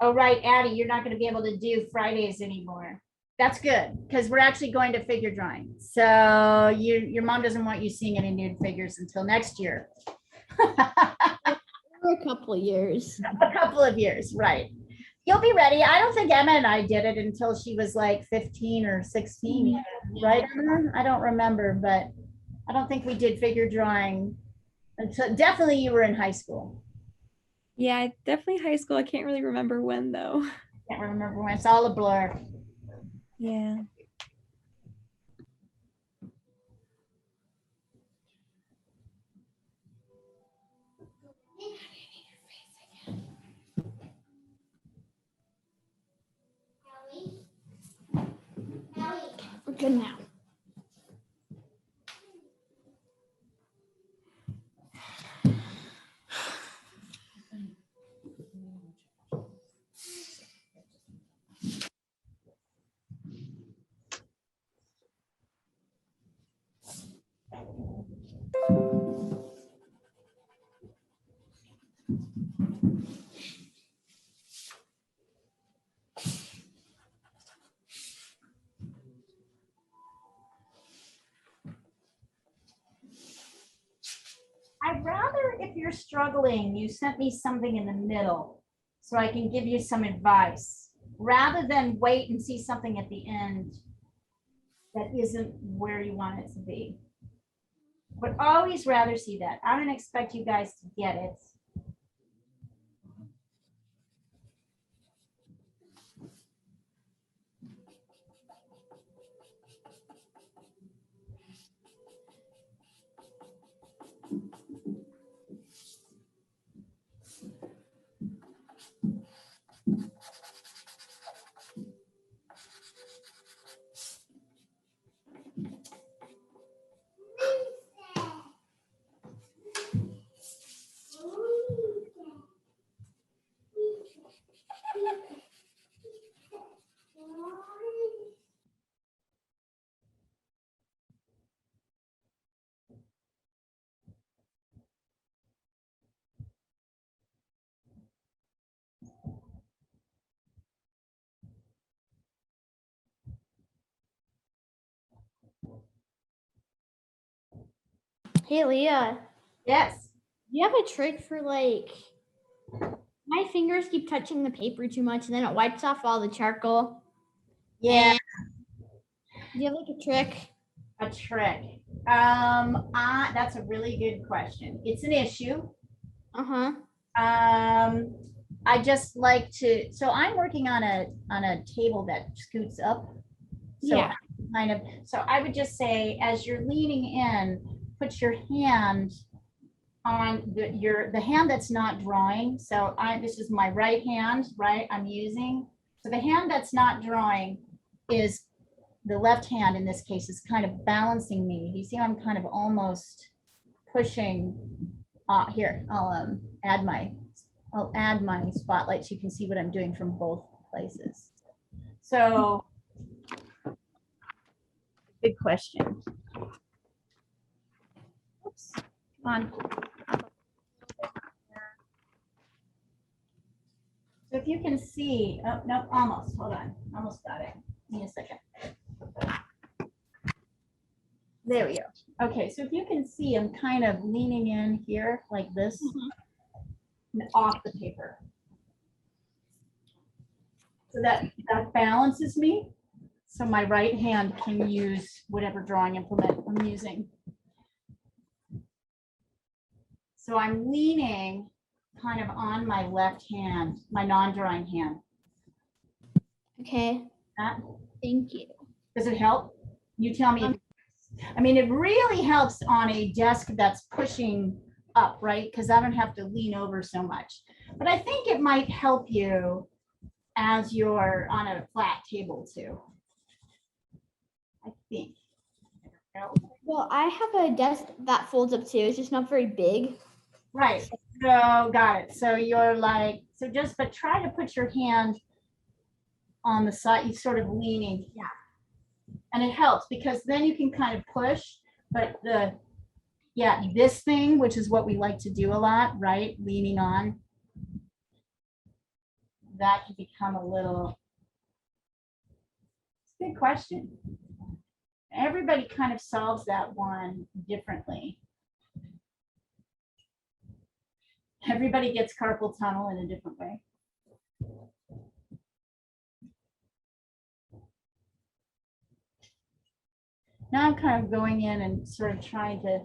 Oh, right, Addie, you're not going to be able to do Fridays anymore. That's good because we're actually going to figure drawing. So your mom doesn't want you seeing any nude figures until next year. For a couple of years. A couple of years, right. You'll be ready. I don't think Emma and I did it until she was like 15 or 16, right, Emma? I don't remember, but I don't think we did figure drawing until definitely you were in high school. Yeah, definitely high school. I can't really remember when though. Can't remember when. It's all a blur. Yeah. We're good now. I'd rather, if you're struggling, you sent me something in the middle so I can give you some advice rather than wait and see something at the end that isn't where you want it to be. But always rather see that. I don't expect you guys to get it. Hey, Leah, Yes. do you have a trick for like, my fingers keep touching the paper too much and then it wipes off all the charcoal. Yeah. Do you have like a trick? A trick. That's a really good question. It's an issue. Uh-huh. I just like to, so I'm working on a table that scoots up. So Yeah. kind of, so I would just say, as you're leaning in, put your hand on the hand that's not drawing. So this is my right hand, right? I'm using. So the hand that's not drawing is the left hand in this case is kind of balancing me. You see, I'm kind of almost pushing. Here, I'll add my spotlight so you can see what I'm doing from both places. So, good question. Oops, come on. So if you can see, oh, no, almost, hold on, almost got it. Give me a second. There we go. Okay, so if you can see, I'm kind of leaning in here like this, off the paper. So that balances me. So my right hand can use whatever drawing implement I'm using. So I'm leaning kind of on my left hand, my non-drawing hand. Okay. That, Thank you. does it help? You tell me. I mean, it really helps on a desk that's pushing up, right? Because I don't have to lean over so much. But I think it might help you as you're on a flat table too. I think. Well, I have a desk that folds up too. It's just not very big. Right. So got it. So you're like, so just, but try to put your hand on the side, you sort of leaning. Yeah. And it helps because then you can kind of push, but this thing, which is what we like to do a lot, right? Leaning on. That can become a little, it's a good question. Everybody kind of solves that one differently. Everybody gets carpal tunnel in a different way. Now I'm kind of going in and sort of trying to,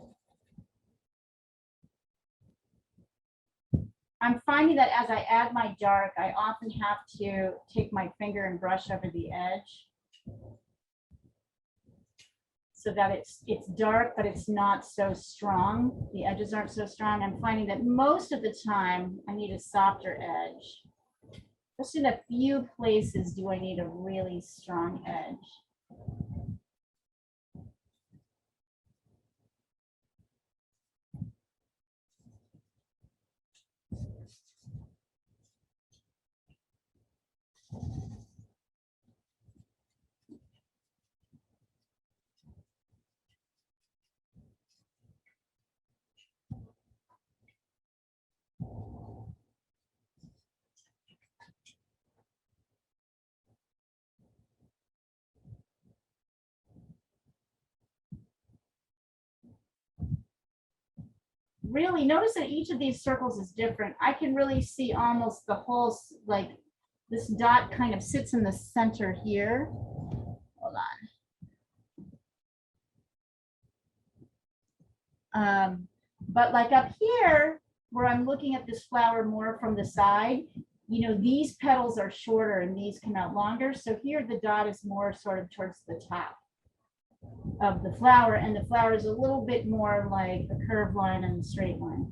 I'm finding that as I add my dark, I often have to take my finger and brush over the edge so that it's dark, but it's not so strong. The edges aren't so strong. I'm finding that most of the time I need a softer edge. Just in a few places do I need a really strong edge. Really notice that each of these circles is different. I can really see almost the whole, like this dot kind of sits in the center here. Hold on. But like up here, where I'm looking at this flower more from the side, you know, these petals are shorter and these come out longer. So here the dot is more sort of towards the top of the flower, and the flower is a little bit more like a curved line and a straight line.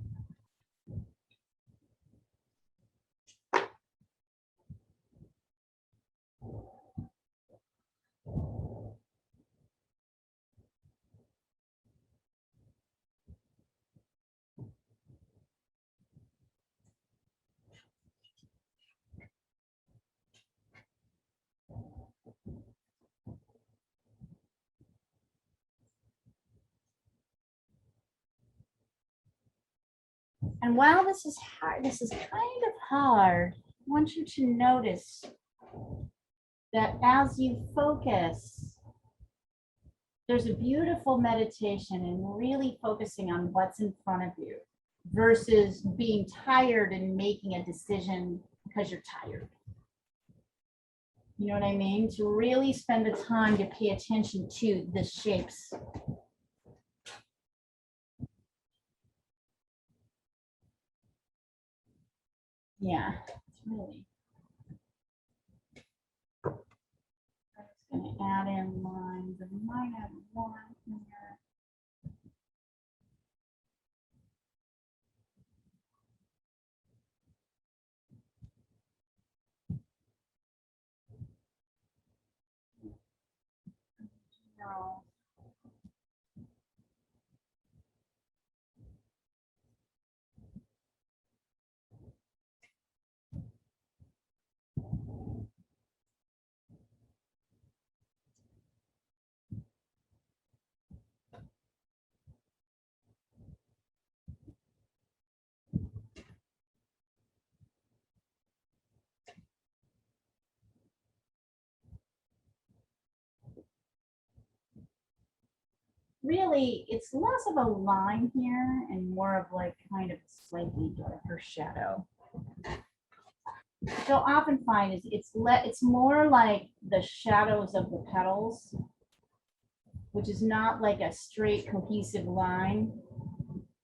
And while this is hard, this is kind of hard, I want you to notice that as you focus there's a beautiful meditation in really focusing on what's in front of you versus being tired and making a decision because you're tired. You know what I mean? To really spend the time to pay attention to the shapes. Yeah, it's really. I'm just gonna add in lines. I might add one here. No. Really, it's less of a line here and more of like kind of slightly darker shadow. What you'll often find is it's more like the shadows of the petals, which is not like a straight cohesive line.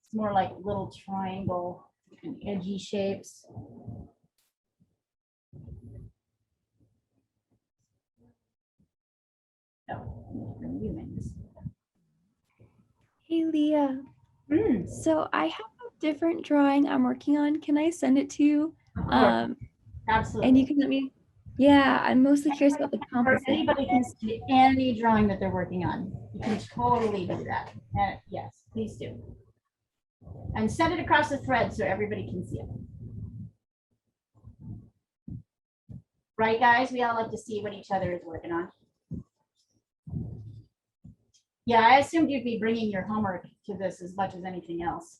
It's more like little triangle and edgy shapes. Oh, removing this. Hey, Leah. Mm, So I have a different drawing I'm working on. Can I send it to you? of course, absolutely. And you can let me. Yeah, I'm mostly curious about the Or composition. anybody can see any drawing that they're working on. You can totally do that. Yes, please do. And send it across the thread so everybody can see it. Right, guys? We all love to see what each other is working on. Yeah, I assumed you'd be bringing your homework to this as much as anything else.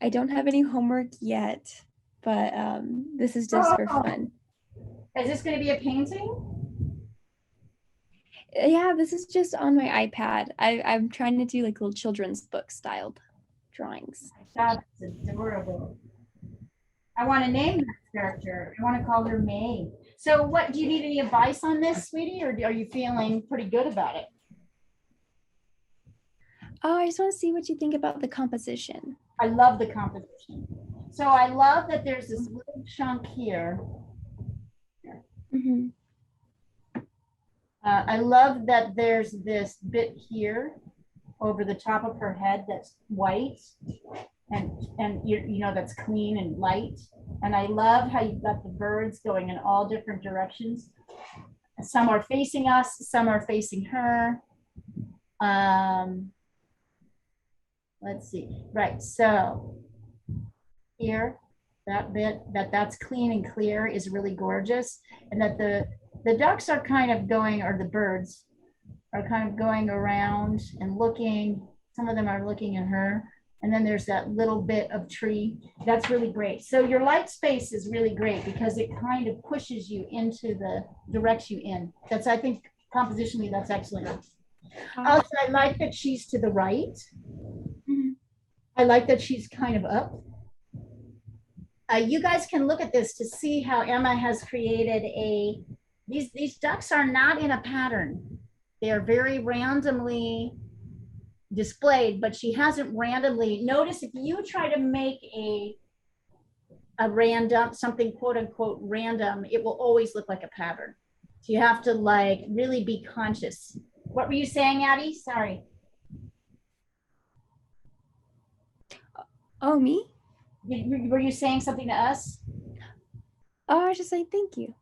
I don't have any homework yet, but this is just for fun. Is this going to be a painting? Yeah, this is just on my iPad. I'm trying to do like little children's book styled drawings. That's adorable. I want to name that character. I want to call her May. So what, do you need any advice on this, sweetie, or are you feeling pretty good about it? Oh, I just want to see what you think about the composition. I love the composition. So I love that there's this little chunk here. Mm-hmm. I love that there's this bit here over the top of her head that's white and you know that's clean and light. And I love how you've got the birds going in all different directions. Some are facing us, some are facing her. Let's see. Right. So here, that bit that's clean and clear is really gorgeous, and that the ducks are kind of going, or the birds are kind of going around and looking. Some of them are looking at her. And then there's that little bit of tree. That's really great. So your light space is really great because it kind of pushes you into directs you in. That's, I think, compositionally, that's excellent. Also, I like that she's to the right. Mm-hmm. I like that she's kind of up. You guys can look at this to see how Emma has created these ducks are not in a pattern. They are very randomly displayed, but she hasn't randomly. Notice if you try to make a random, something quote unquote random, it will always look like a pattern. So you have to like really be conscious. What were you saying, Addie? Sorry. Oh, me? Were you saying something to us? Oh, I was just saying thank you.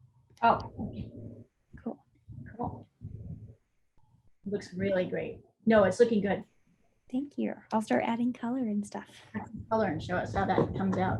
Oh, okay. Cool. Cool. Looks really great. No, it's looking good. Thank you. I'll start adding color and stuff. Color and show us how that comes out.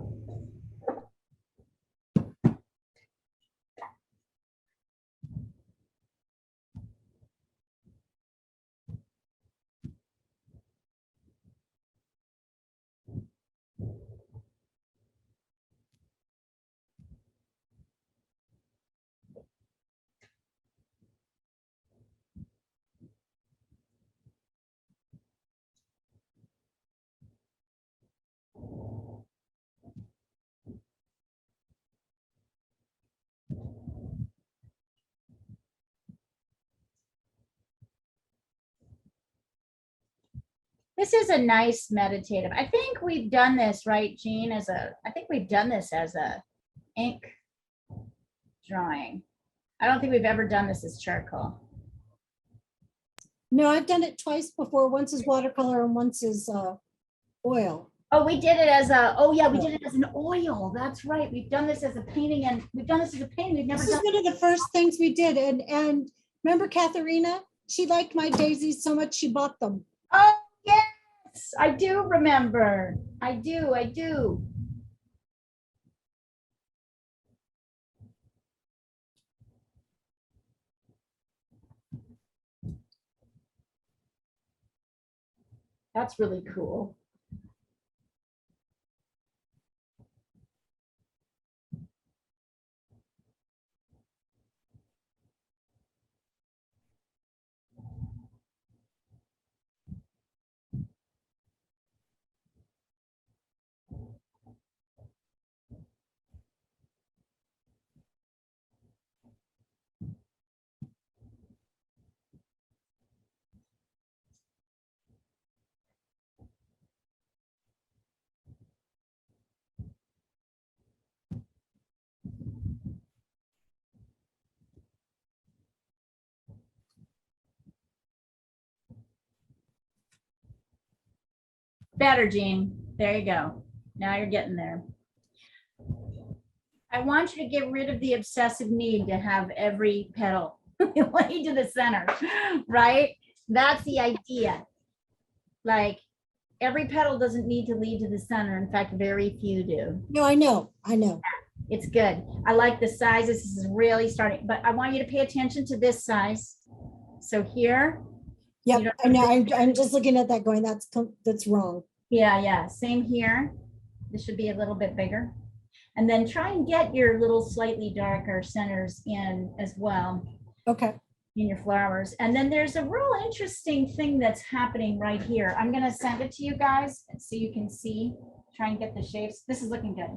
This is a nice meditative. I think we've done this, right, Jean, I think we've done this as a ink drawing. I don't think we've ever done this as charcoal. No, I've done it twice before. Once is watercolor and once is oil. Oh, we did it as a, oh yeah, we did it as an oil. That's right. We've done this as a painting and we've done this as a painting. We've never This is done. one of the first things we did. And remember Katharina? She liked my daisies so much she bought them. Oh, yes, I do remember. I do. That's really cool. Better, Jean. There you go. Now you're getting there. I want you to get rid of the obsessive need to have every petal laid to the center, right? That's the idea. Like every petal doesn't need to lead to the center. In fact, very few do. No, I know. It's good. I like the sizes. This is really starting, but I want you to pay attention to this size. So here. Yep, I know. I'm just looking at that going, that's wrong. Yeah. Same here. This should be a little bit bigger. And then try and get your little slightly darker centers in as well. Okay. In your flowers. And then there's a real interesting thing that's happening right here. I'm going to send it to you guys so you can see, try and get the shapes. This is looking good.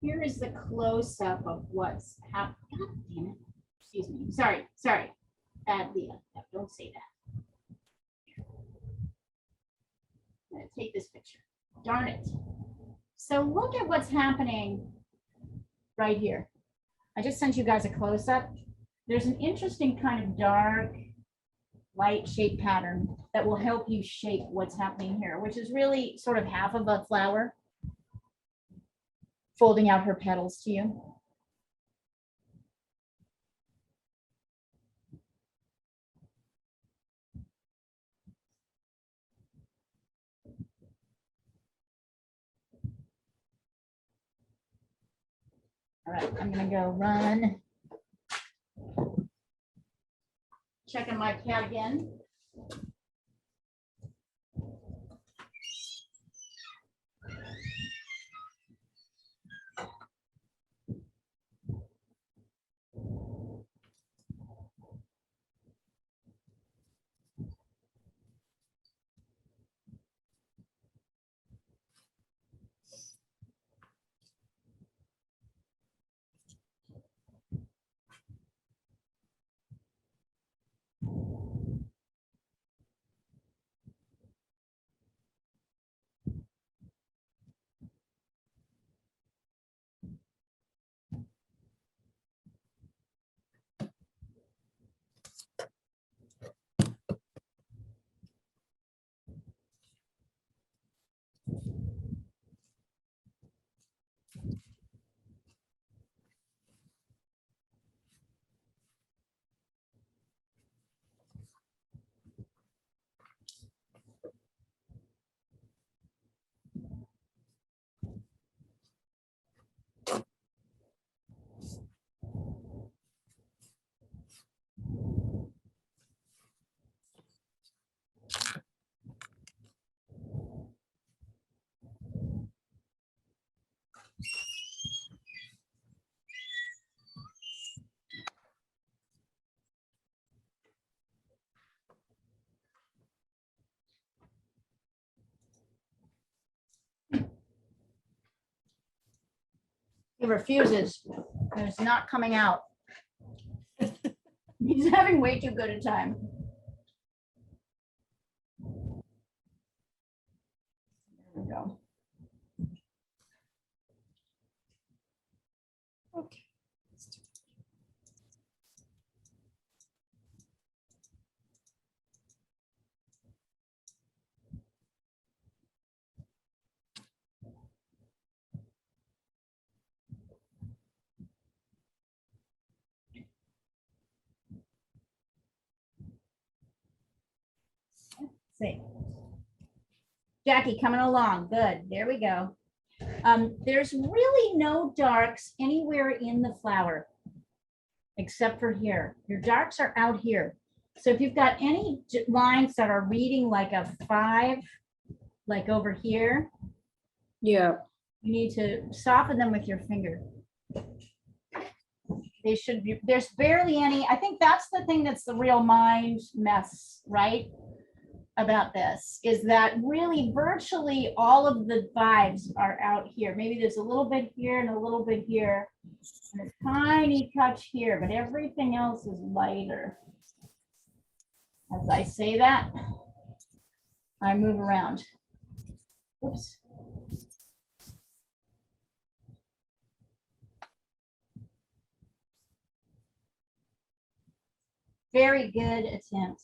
Here is the close-up of what's happening. God damn it. Excuse me. Sorry. Bad Leah. No, don't say that. I'm going to take this picture. Darn it. So look at what's happening right here. I just sent you guys a close-up. There's an interesting kind of dark, light shape pattern that will help you shape what's happening here, which is really sort of half of a flower folding out her petals to you. All right, I'm gonna go run. Checking my cat again. He refuses. It's not coming out. He's having way too good a time. There we go. Okay. See. Jackie coming along. Good. There we go. There's really no darks anywhere in the flower except for here. Your darks are out here. So if you've got any lines that are reading like a 5, like over here, Yeah. you need to soften them with your finger. They should be, there's barely any. I think that's the thing that's the real mind mess, right? About this is that really virtually all of the vibes are out here. Maybe there's a little bit here and a little bit here and a tiny touch here, but everything else is lighter. As I say that, I move around. Oops. Very good attempt.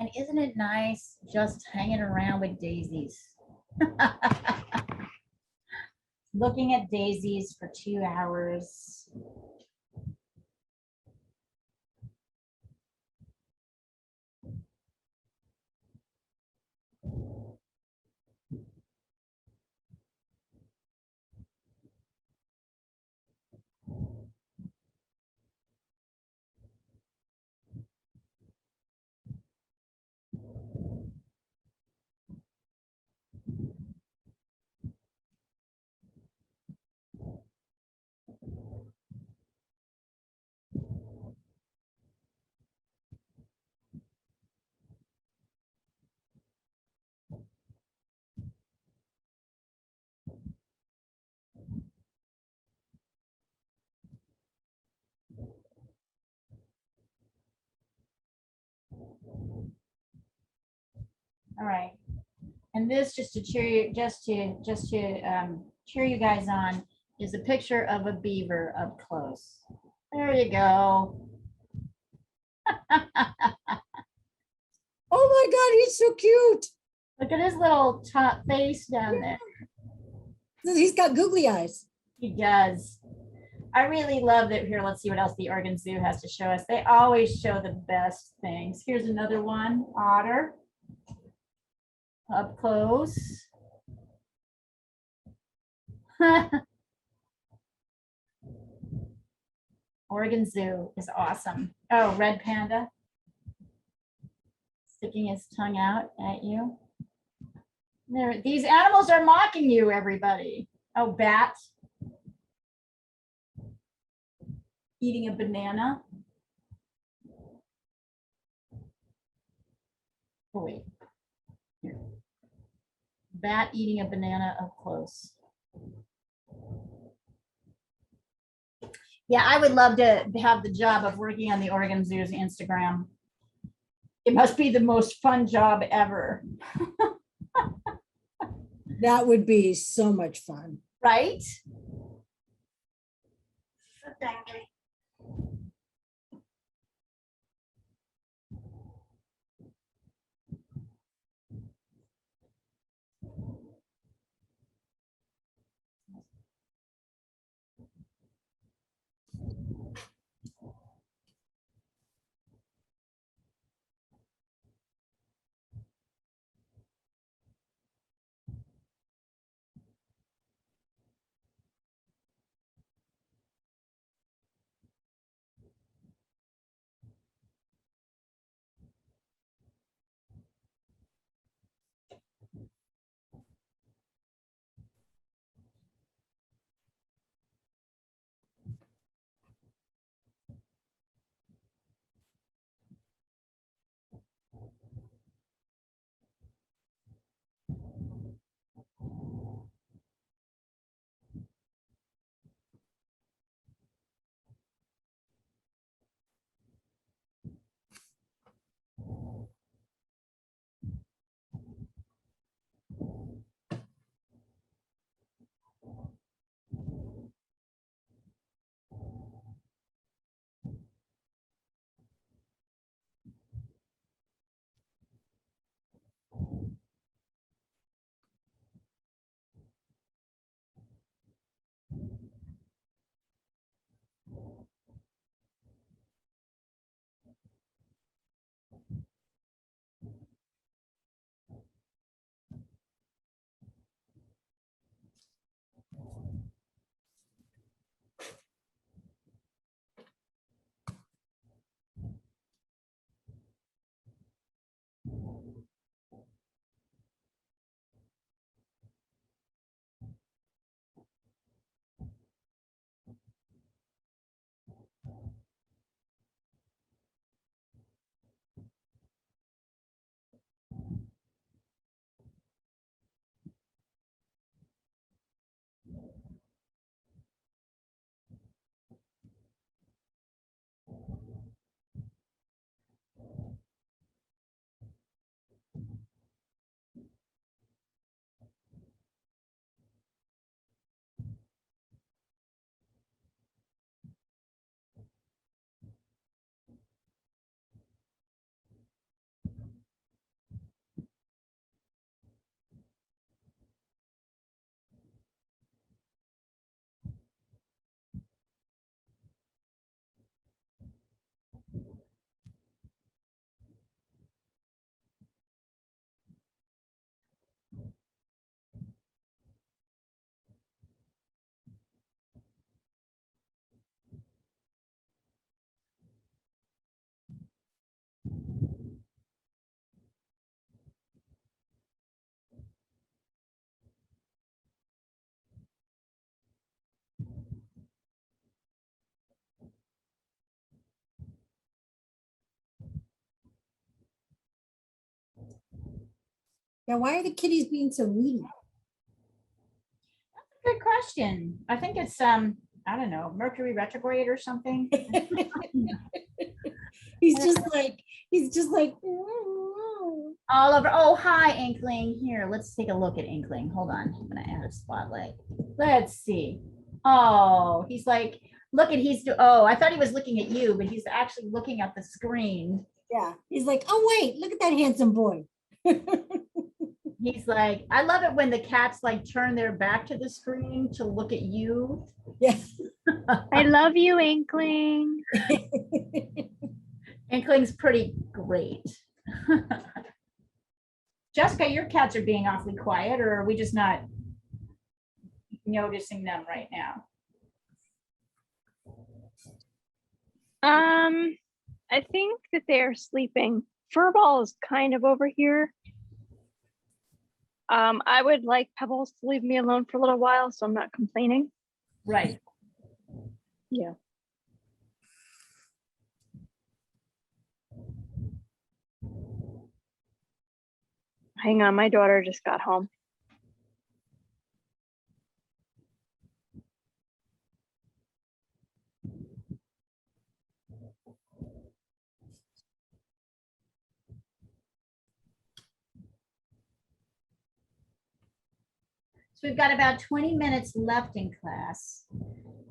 And isn't it nice just hanging around with daisies? Looking at daisies for 2 hours. All right. And this just to cheer you, cheer you guys on. is a picture of a beaver up close. There you go. Oh my God, he's so cute. Look at his little top face down there. He's got googly eyes. He does. I really love that. Here, let's see what else the Oregon Zoo has to show us. They always show the best things. Here's another one, otter. Up close. Oregon Zoo is awesome. Oh, red panda. Sticking his tongue out at you. There, these animals are mocking you, everybody. Oh, bat. Eating a banana. Oh, wait. Here. Bat eating a banana up close. Yeah, I would love to have the job of working on the Oregon Zoo's Instagram. It must be the most fun job ever. That would be so much fun. Right? Now, why are the kitties being so needy? Good question. I think it's I don't know, Mercury retrograde or something. He's just like, All over. Oh, hi, Inkling. Here, let's take a look at Inkling. Hold on. I'm gonna add a spotlight. Let's see. Oh, he's like, look at oh, I thought he was looking at you, but he's actually looking at the screen. Yeah, he's like, oh wait, look at that handsome boy. He's like, I love it when the cats like turn their back to the screen to look at you. Yeah. I love you, Inkling. Inkling's pretty great. Jessica, your cats are being awfully quiet, or are we just not noticing them right now? I think that they're sleeping. Furball is kind of over here. I would like Pebbles to leave me alone for a little while, so I'm not complaining. Right. Yeah. Hang on, my daughter just got home. So we've got about 20 minutes left in class.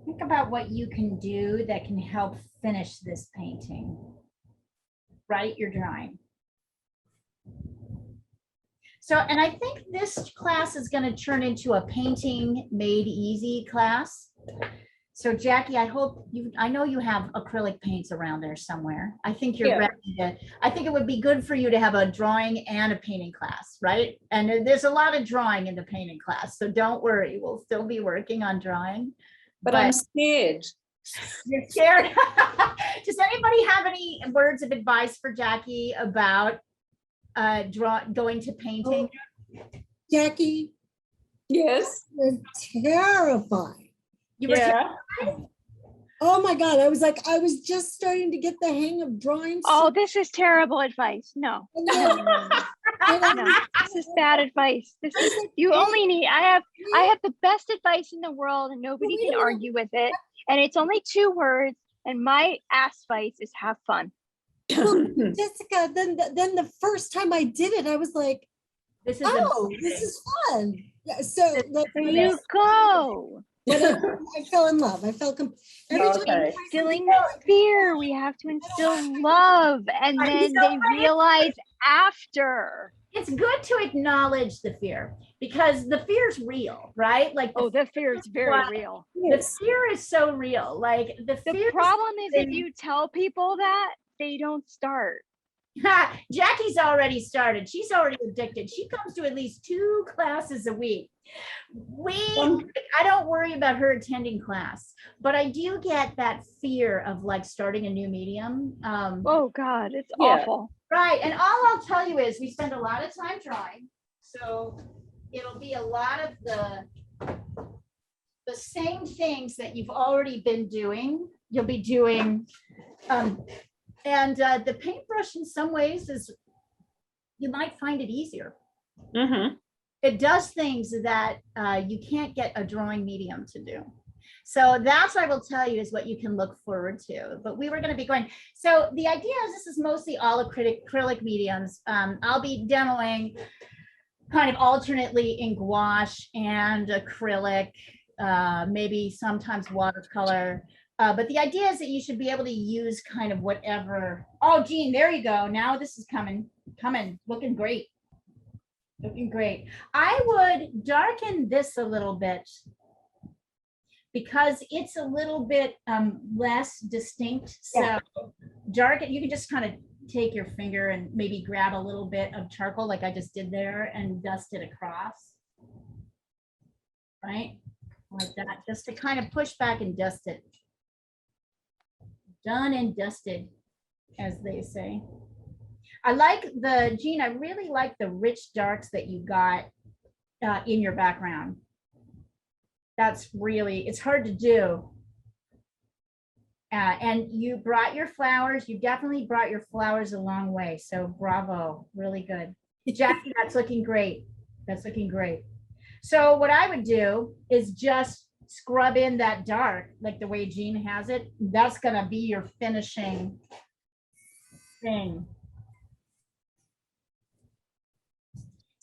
Think about what you can do that can help finish this painting. Write your drawing. So, and I think this class is going to turn into a painting made easy class. So Jackie, I know you have acrylic paints around there somewhere. I think you're ready to, I think it would be good for you to have a drawing and a painting class, right? And there's a lot of drawing in the painting class, so don't worry, we'll still be working on drawing. But I'm scared. You're scared? Does anybody have any words of advice for Jackie about going to painting? Jackie, Yes. you're terrified. You were Yeah. Oh my God, I was just starting to get the hang of drawing. Oh, this is terrible advice. No, no, this is bad advice. This is, you only need, I have the best advice in the world and nobody can argue with it. And it's only 2 words. And my advice is have fun. Jessica, then the first time I did it, I was like, This is oh, amazing. this is fun. Yeah, so There you go. I fell in love. I felt every time Okay. Instilling fear. We have to instill love. And then they realize after. It's good to acknowledge the fear because the fear is real, right? Like The fear is very real. the fear is so real. Like the The fear. problem is if you tell people that, they don't start. Jackie's already started. She's already addicted. She comes to at least 2 classes a week. I don't worry about her attending class, but I do get that fear of like starting a new medium. Oh God, it's Yeah. awful. Right. And all I'll tell you is we spend a lot of time drawing. So it'll be a lot of the same things that you've already been doing. You'll be doing. The paintbrush in some ways is, you might find it easier. Mm-hmm. It does things that you can't get a drawing medium to do. So that's what I will tell you is what you can look forward to. But we were going to be going. So the idea is this is mostly all acrylic mediums. I'll be demoing kind of alternately in gouache and acrylic, maybe sometimes watercolor. But the idea is that you should be able to use kind of whatever. Oh, Jean, there you go. Now this is coming, looking great. Looking great. I would darken this a little bit because it's a little bit less distinct. So darken, you can just kind of take your finger and maybe grab a little bit of charcoal like I just did there and dust it across. Right? Like that, just to kind of push back and dust it. Done and dusted, as they say. I like Jean, I really like the rich darks that you got in your background. That's really, it's hard to do. And you brought your flowers, you definitely brought your flowers a long way. So bravo, really good. Jackie, that's looking great. That's looking great. So what I would do is just scrub in that dark, like the way Jean has it. That's gonna be your finishing thing.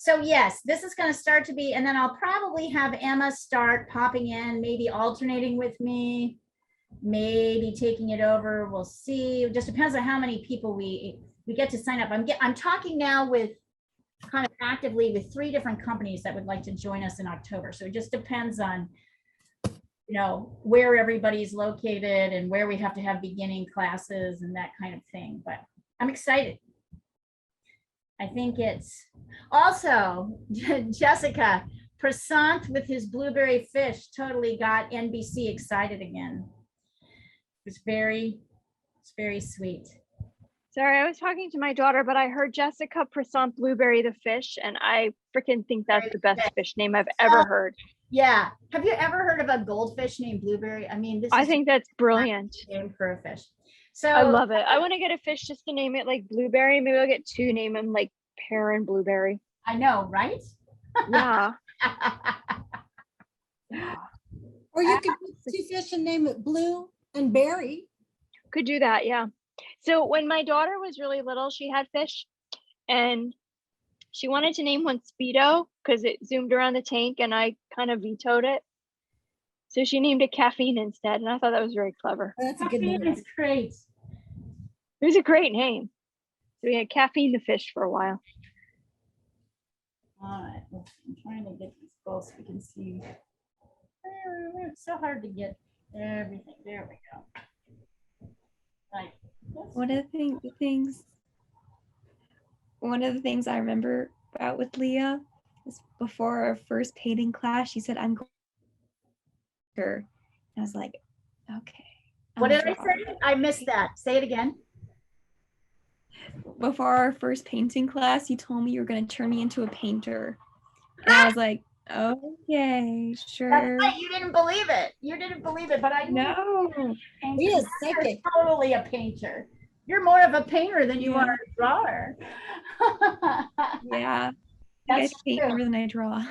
So yes, this is going to start to be, and then I'll probably have Emma start popping in, maybe alternating with me, maybe taking it over. We'll see. It just depends on how many people we get to sign up. I'm talking now with kind of actively with 3 different companies that would like to join us in October. So it just depends on, you know, where everybody's located and where we have to have beginning classes and that kind of thing. But I'm excited. I think it's also Jessica Prasant with his blueberry fish totally got NBC excited again. It's very sweet. Sorry, I was talking to my daughter, but I heard Jessica Prasant Blueberry the fish, and I freaking think that's the best fish name I've ever heard. Yeah. Have you ever heard of a goldfish named Blueberry? I mean, this I is think that's brilliant. name for a fish. So I love it. I want to get a fish just to name it like Blueberry. Maybe I'll get 2, name them like Pear and Blueberry. I know, right? Yeah. Or you could put 2 fish and name it Blue and Berry. Could do that, yeah. So when my daughter was really little, she had fish and she wanted to name one Speedo because it zoomed around the tank and I kind of vetoed it. So she named it Caffeine instead. And I thought that was very clever. That's a good name. It's great. It was a great name. So we had Caffeine the fish for a while. All right. I'm trying to get these goals so we can see. It's so hard to get everything. There we go. Right. One of the things I remember about with Leah is before our first painting class, she said, "I'm going to her." And I was like, okay. What did I say? I missed that. Say it again. Before our first painting class, you told me you were going to turn me into a painter. And I was like, okay, sure. That's right. You didn't believe it. You didn't believe it, but I No. He is You're psychic. totally a painter. You're more of a painter than you Yeah. are a drawer. Yeah. I That's paint true. more than I draw.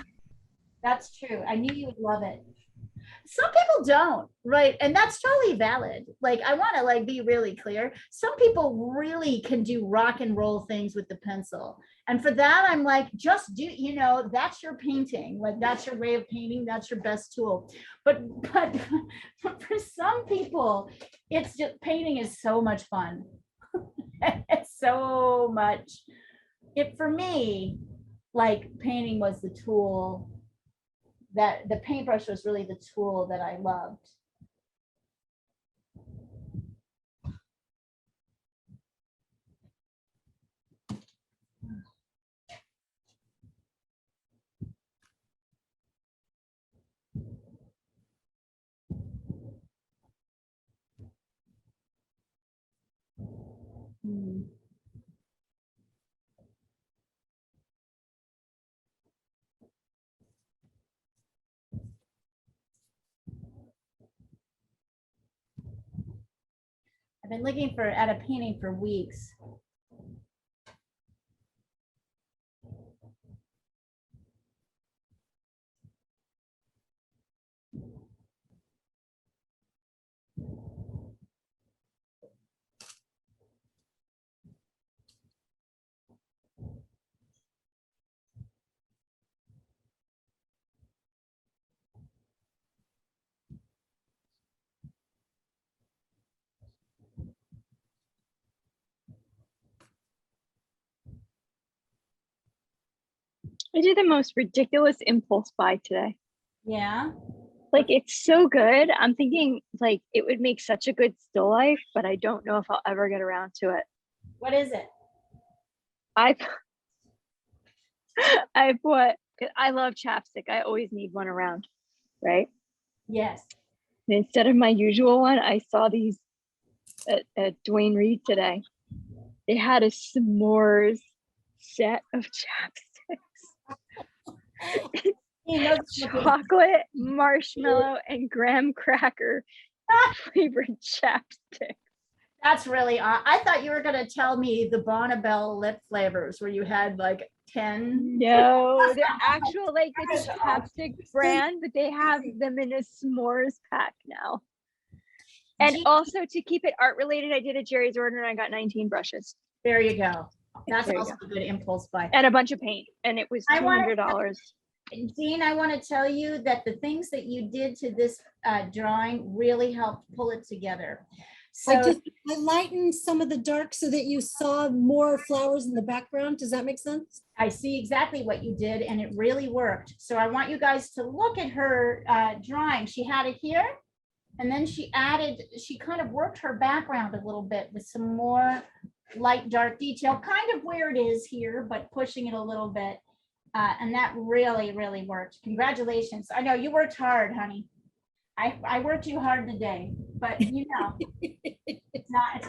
That's true. I knew you would love it. Some people don't, right? And that's totally valid. Like, I want to like be really clear. Some people really can do rock and roll things with the pencil. And for that, I'm like, just do, you know, that's your painting. Like, that's your way of painting. That's your best tool. But for some people, it's just painting is so much fun. It's so much. For me, like painting was the tool that the paintbrush was really the tool that I loved. I've been looking at a painting for weeks. I did the most ridiculous impulse buy today. Yeah. Like, it's so good. I'm thinking like it would make such a good still life, but I don't know if I'll ever get around to it. What is it? I bought, 'cause I love chapstick. I always need one around, right? Yes. And instead of my usual one, I saw these at Dwayne Reed today. They had a s'mores set of chapsticks. He knows Chocolate, marshmallow, and graham cracker flavored chapstick. That's really odd. I thought you were going to tell me the Bonnabelle lip flavors where you had like 10. No, they're actual like the chapstick brand, but they have them in a s'mores pack now. And Gee. also to keep it art related, I did a Jerry's order and I got 19 brushes. There you go. That's There you also a good impulse buy. And a bunch of paint, and it was I wanna- $200. Dean, I want to tell you that the things that you did to this drawing really helped pull it together. I So lightened some of the dark so that you saw more flowers in the background. Does that make sense? I see exactly what you did, and it really worked. So I want you guys to look at her drawing. She had it here, and then she kind of worked her background a little bit with some more light, dark detail, kind of where it is here, but pushing it a little bit. And that really, really worked. Congratulations. I know you worked hard, honey. I worked you hard today, but it's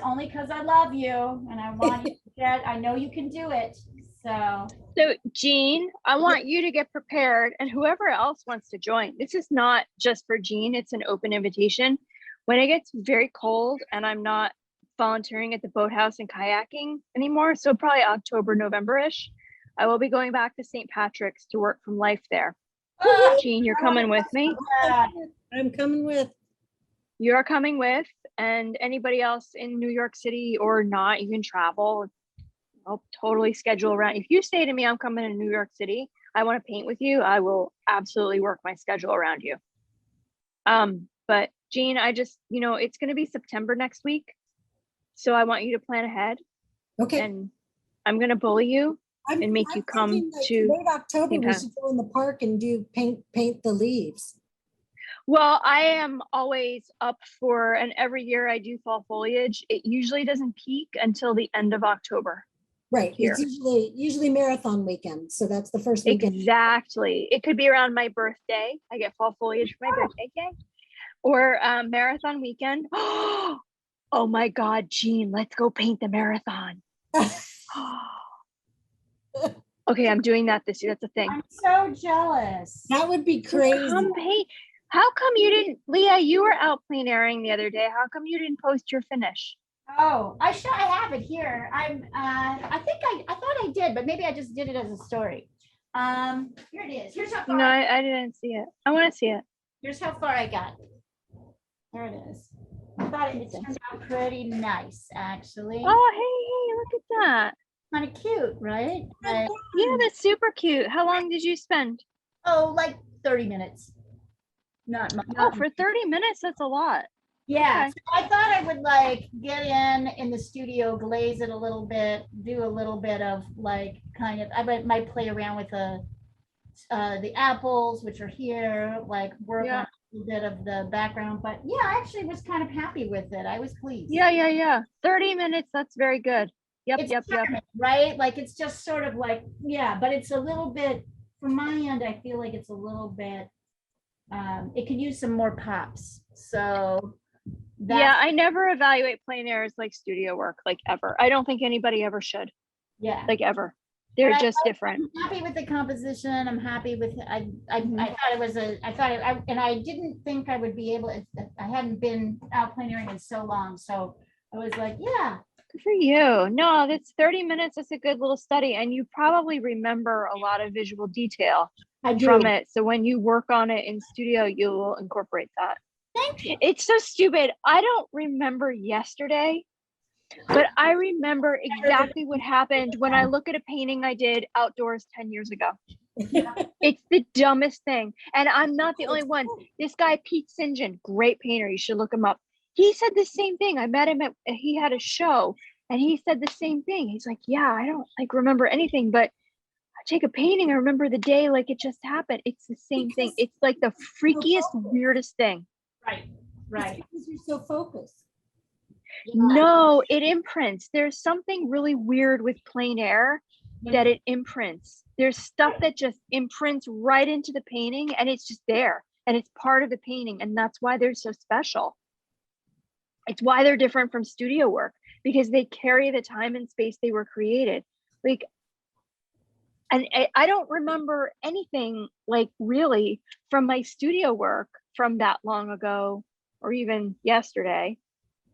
only because I love you and I want you to I know you can do it. So Jean, I want you to get prepared, and whoever else wants to join. This is not just for Jean, it's an open invitation. When it gets very cold and I'm not volunteering at the boathouse and kayaking anymore, so probably October, November-ish, I will be going back to St. Patrick's to work from life there. Jean, you're coming with me? I'm coming with. You're coming with, and anybody else in New York City or not, you can travel. I'll totally schedule around. If you say to me, I'm coming to New York City, I want to paint with you, I will absolutely work my schedule around you. But Jean, I just, it's going to be September next week. So I want you to plan ahead. Okay. And I'm going to bully you and make you come thinking like to late October, St. we Pat. should go in the park and do paint the leaves. Well, I am always up for, and every year I do fall foliage. It usually doesn't peak until the end of October. Right. Here. It's usually marathon weekend. So that's the first weekend. Exactly. It could be around my birthday. I get fall foliage for my birthday, yay. Or marathon weekend. Oh my God, Jean, let's go paint the marathon. Okay, I'm doing that this year. That's a thing. I'm so jealous. That would be crazy. Come paint. How come you didn't, Leah, you were out plein airing the other day. How come you didn't post your finish? Oh, I have it here. I thought I did, but maybe I just did it as a story. Here it is. Here's how far. No, I didn't see it. I want to see it. Here's how far I got. There it is. I thought it turned out pretty nice, actually. Oh, hey, look at that. Kind of cute, right? Yeah, that's super cute. How long did you spend? Oh, like 30 minutes. Not much. Oh, for 30 minutes, that's a lot. Yeah, Okay. so I thought I would like get in the studio, glaze it a little bit, do a little bit of like kind of, I might play around with the apples, which are here, like work on a little bit of the background. But yeah, I actually was kind of happy with it. I was pleased. Yeah. 30 minutes, that's very good. Yep. Charming, right? Like it's just sort of like, yeah, but it's a little bit, from my end, I feel like it's a little bit, it could use some more pops. So Yeah, I never evaluate plein air as like studio work, like ever. I don't think anybody ever should, yeah, like ever. They're But just different. I'm happy with the composition. I'm happy with, I thought it was and I didn't think I would be able, I hadn't been out plein airing in so long. So I was like, yeah. Good for you. No, that's 30 minutes. That's a good little study. And you probably remember a lot of visual detail from it. So when you work on it in studio, you'll incorporate that. Thank you. It's so stupid. I don't remember yesterday, but I remember exactly what happened when I look at a painting I did outdoors 10 years ago. It's the dumbest thing. And I'm not the only one. This guy, Pete St. John, great painter. You should look him up. He said the same thing. I met him he had a show and he said the same thing. He's like, yeah, I don't like remember anything, but I take a painting. I remember the day like it just happened. It's the same thing. It's like the freakiest, weirdest thing. Right. Because you're so focused. No, it imprints. There's something really weird with plein air that it imprints. There's stuff that just imprints right into the painting and it's just there and it's part of the painting. And that's why they're so special. It's why they're different from studio work because they carry the time and space they were created. Like, and I don't remember anything like really from my studio work from that long ago or even yesterday.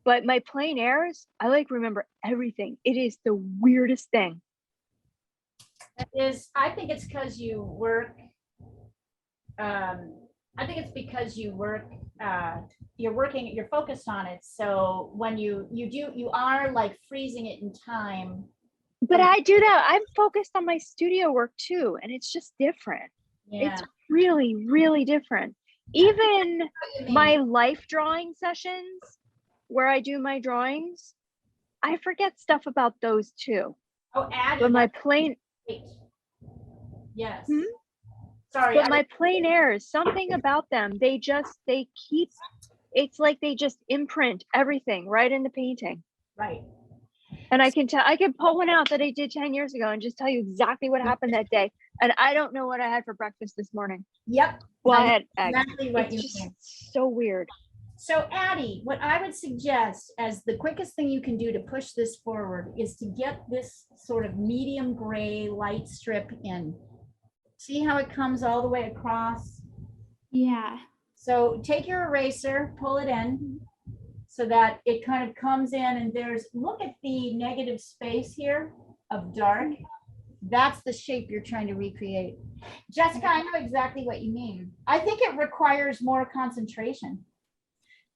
But my plein airs, I like remember everything. It is the weirdest thing. I think it's because you work. I think it's because you work. You're focused on it. So when you are like freezing it in time, But I do that. I'm focused on my studio work too, and it's just different. Yeah. It's really, really different. Even my life drawing sessions where I do my drawings, I forget stuff about those too. Oh, Addie. But my plain, Yes. Hmm? Sorry. but my plein airs, something about them, they keep, it's like they just imprint everything right in the painting. Right. And I can pull one out that I did 10 years ago and just tell you exactly what happened that day. And I don't know what I had for breakfast this morning. Yep. Well, I know had eggs. exactly what It's you just mean. so weird. So Addie, what I would suggest as the quickest thing you can do to push this forward is to get this sort of medium gray light strip in. See how it comes all the way across? Yeah. So take your eraser, pull it in so that it kind of comes in, and look at the negative space here of dark. That's the shape you're trying to recreate. Jessica, I know exactly what you mean. I think it requires more concentration.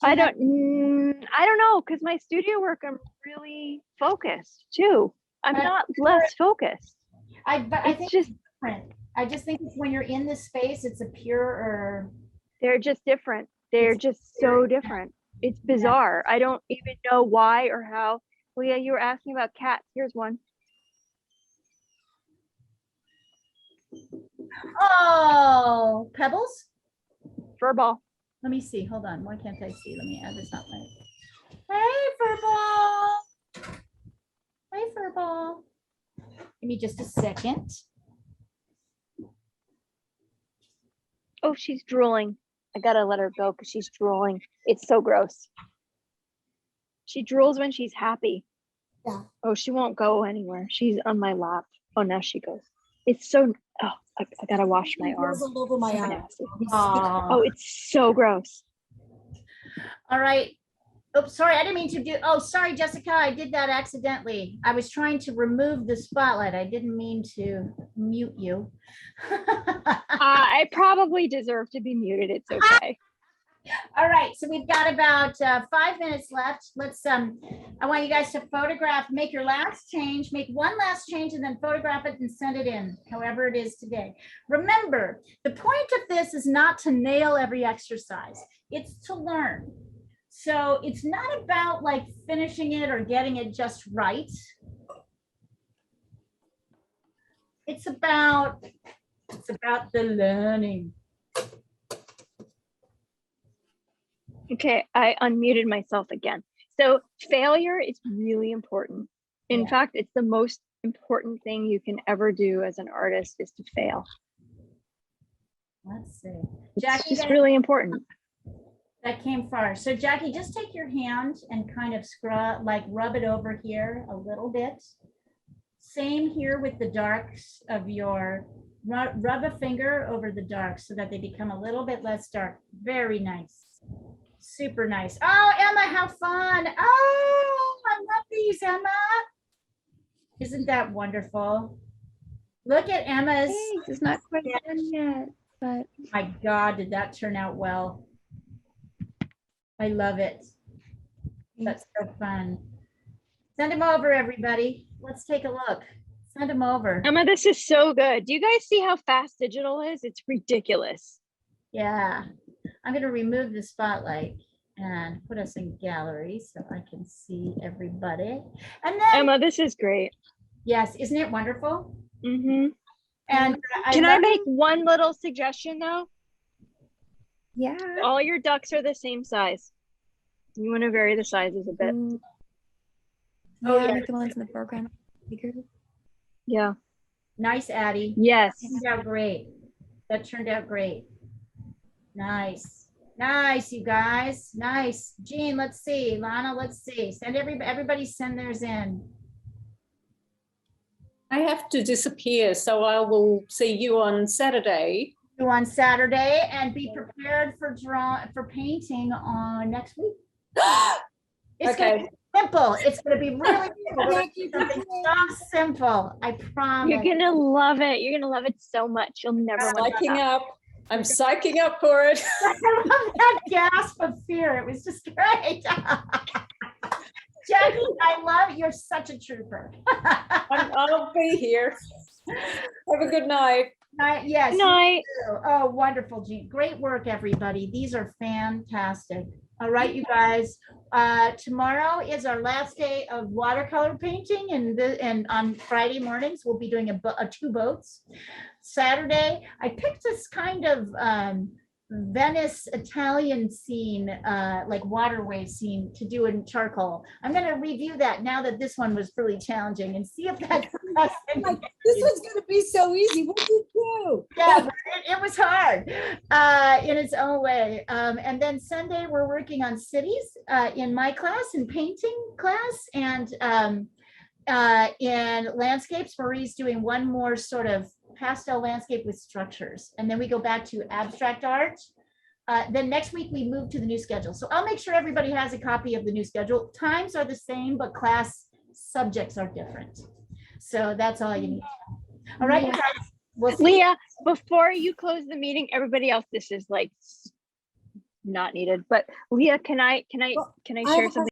I don't know, because my studio work, I'm really focused too. I'm not less focused. But I think just it's different. I just think it's when you're in this space, it's a purer. They're just different. They're just so different. It's bizarre. I don't even know why or how. Well, yeah, you were asking about cats. Here's one. Oh, pebbles? Fur ball. Let me see. Hold on. Why can't I see? Let me add this up. Hey, furball. Hey, furball. Give me just a second. Oh, she's drooling. I gotta let her go because she's drooling. It's so gross. She drools when she's happy. Yeah. Oh, she won't go anywhere. She's on my lap. Oh, now she goes. It's so, oh, I gotta wash my arm. Goes all over my So arm. nasty. Aw. Oh, it's so gross. All right. Oops, sorry, I didn't mean to do. Oh, sorry, Jessica, I did that accidentally. I was trying to remove the spotlight. I didn't mean to mute you. I probably deserve to be muted. It's okay. All right, so we've got about 5 minutes left. Let's, I want you guys to photograph, make your last change, make one last change, and then photograph it and send it in, however it is today. Remember, the point of this is not to nail every exercise. It's to learn. So it's not about like finishing it or getting it just right. It's about the learning. Okay, I unmuted myself again. So failure is really important. In fact, it's the most important thing you can ever do as an artist is to fail. Let's see. It's Jackie, just really important. that came far. So Jackie, just take your hand and kind of rub it over here a little bit. Same here with the darks of your, rub a finger over the darks so that they become a little bit less dark. Very nice. Super nice. Oh, Emma, how fun. Oh, I love these, Emma. Isn't that wonderful? Look at Emma's. Thanks. It's not quite done yet, but My God, did that turn out well? I love it. That's so fun. Send them over, everybody. Let's take a look. Send them over. Emma, this is so good. Do you guys see how fast digital is? It's ridiculous. Yeah. I'm going to remove the spotlight and put us in gallery so I can see everybody. And then, Emma, this is great. yes, isn't it wonderful? Mm-hmm. And Can I love- make one little suggestion though? yeah. All your ducks are the same size. You want to vary the sizes a bit. Ooh. Oh, Yeah, yeah. make the ones in the background bigger. Yeah. Nice, Addie. Yes. Turned out great. That turned out great. Nice. Nice, you guys. Nice. Jean, let's see. Lana, let's see. Send everybody send theirs in. I have to disappear, so I will see you on Saturday. Do on Saturday and be prepared for painting on next week. It's gonna Okay. be simple. It's gonna be really simple. Jackie, Something so simple. I promise. You're gonna love it. You're gonna love it so much. You'll never want to Psyching stop. up. I'm psyching up for it. I love that gasp of fear. It was just great. Jackie, I love it. You're such a trooper. I'll be here. Have a good night. Yes. Good you night. too. Oh, wonderful, Jean. Great work, everybody. These are fantastic. All right, you guys. Tomorrow is our last day of watercolor painting, and on Friday mornings we'll be doing two boats. Saturday, I picked this kind of Venice Italian scene, like waterway scene to do in charcoal. I'm going to review that now that this one was really challenging and see if that's Like, this was gonna be so easy. What did you do? yeah, but it was hard in its own way. And then Sunday, we're working on cities in my class, in painting class, and in landscapes. Marie's doing one more sort of pastel landscape with structures. And then we go back to abstract art. Then next week, we move to the new schedule. So I'll make sure everybody has a copy of the new schedule. Times are the same, but class subjects are different. So that's all you need. All right, you guys. We'll see. Leah, before you close the meeting, everybody else, this is like not needed, but Leah, can I Well, share I have- something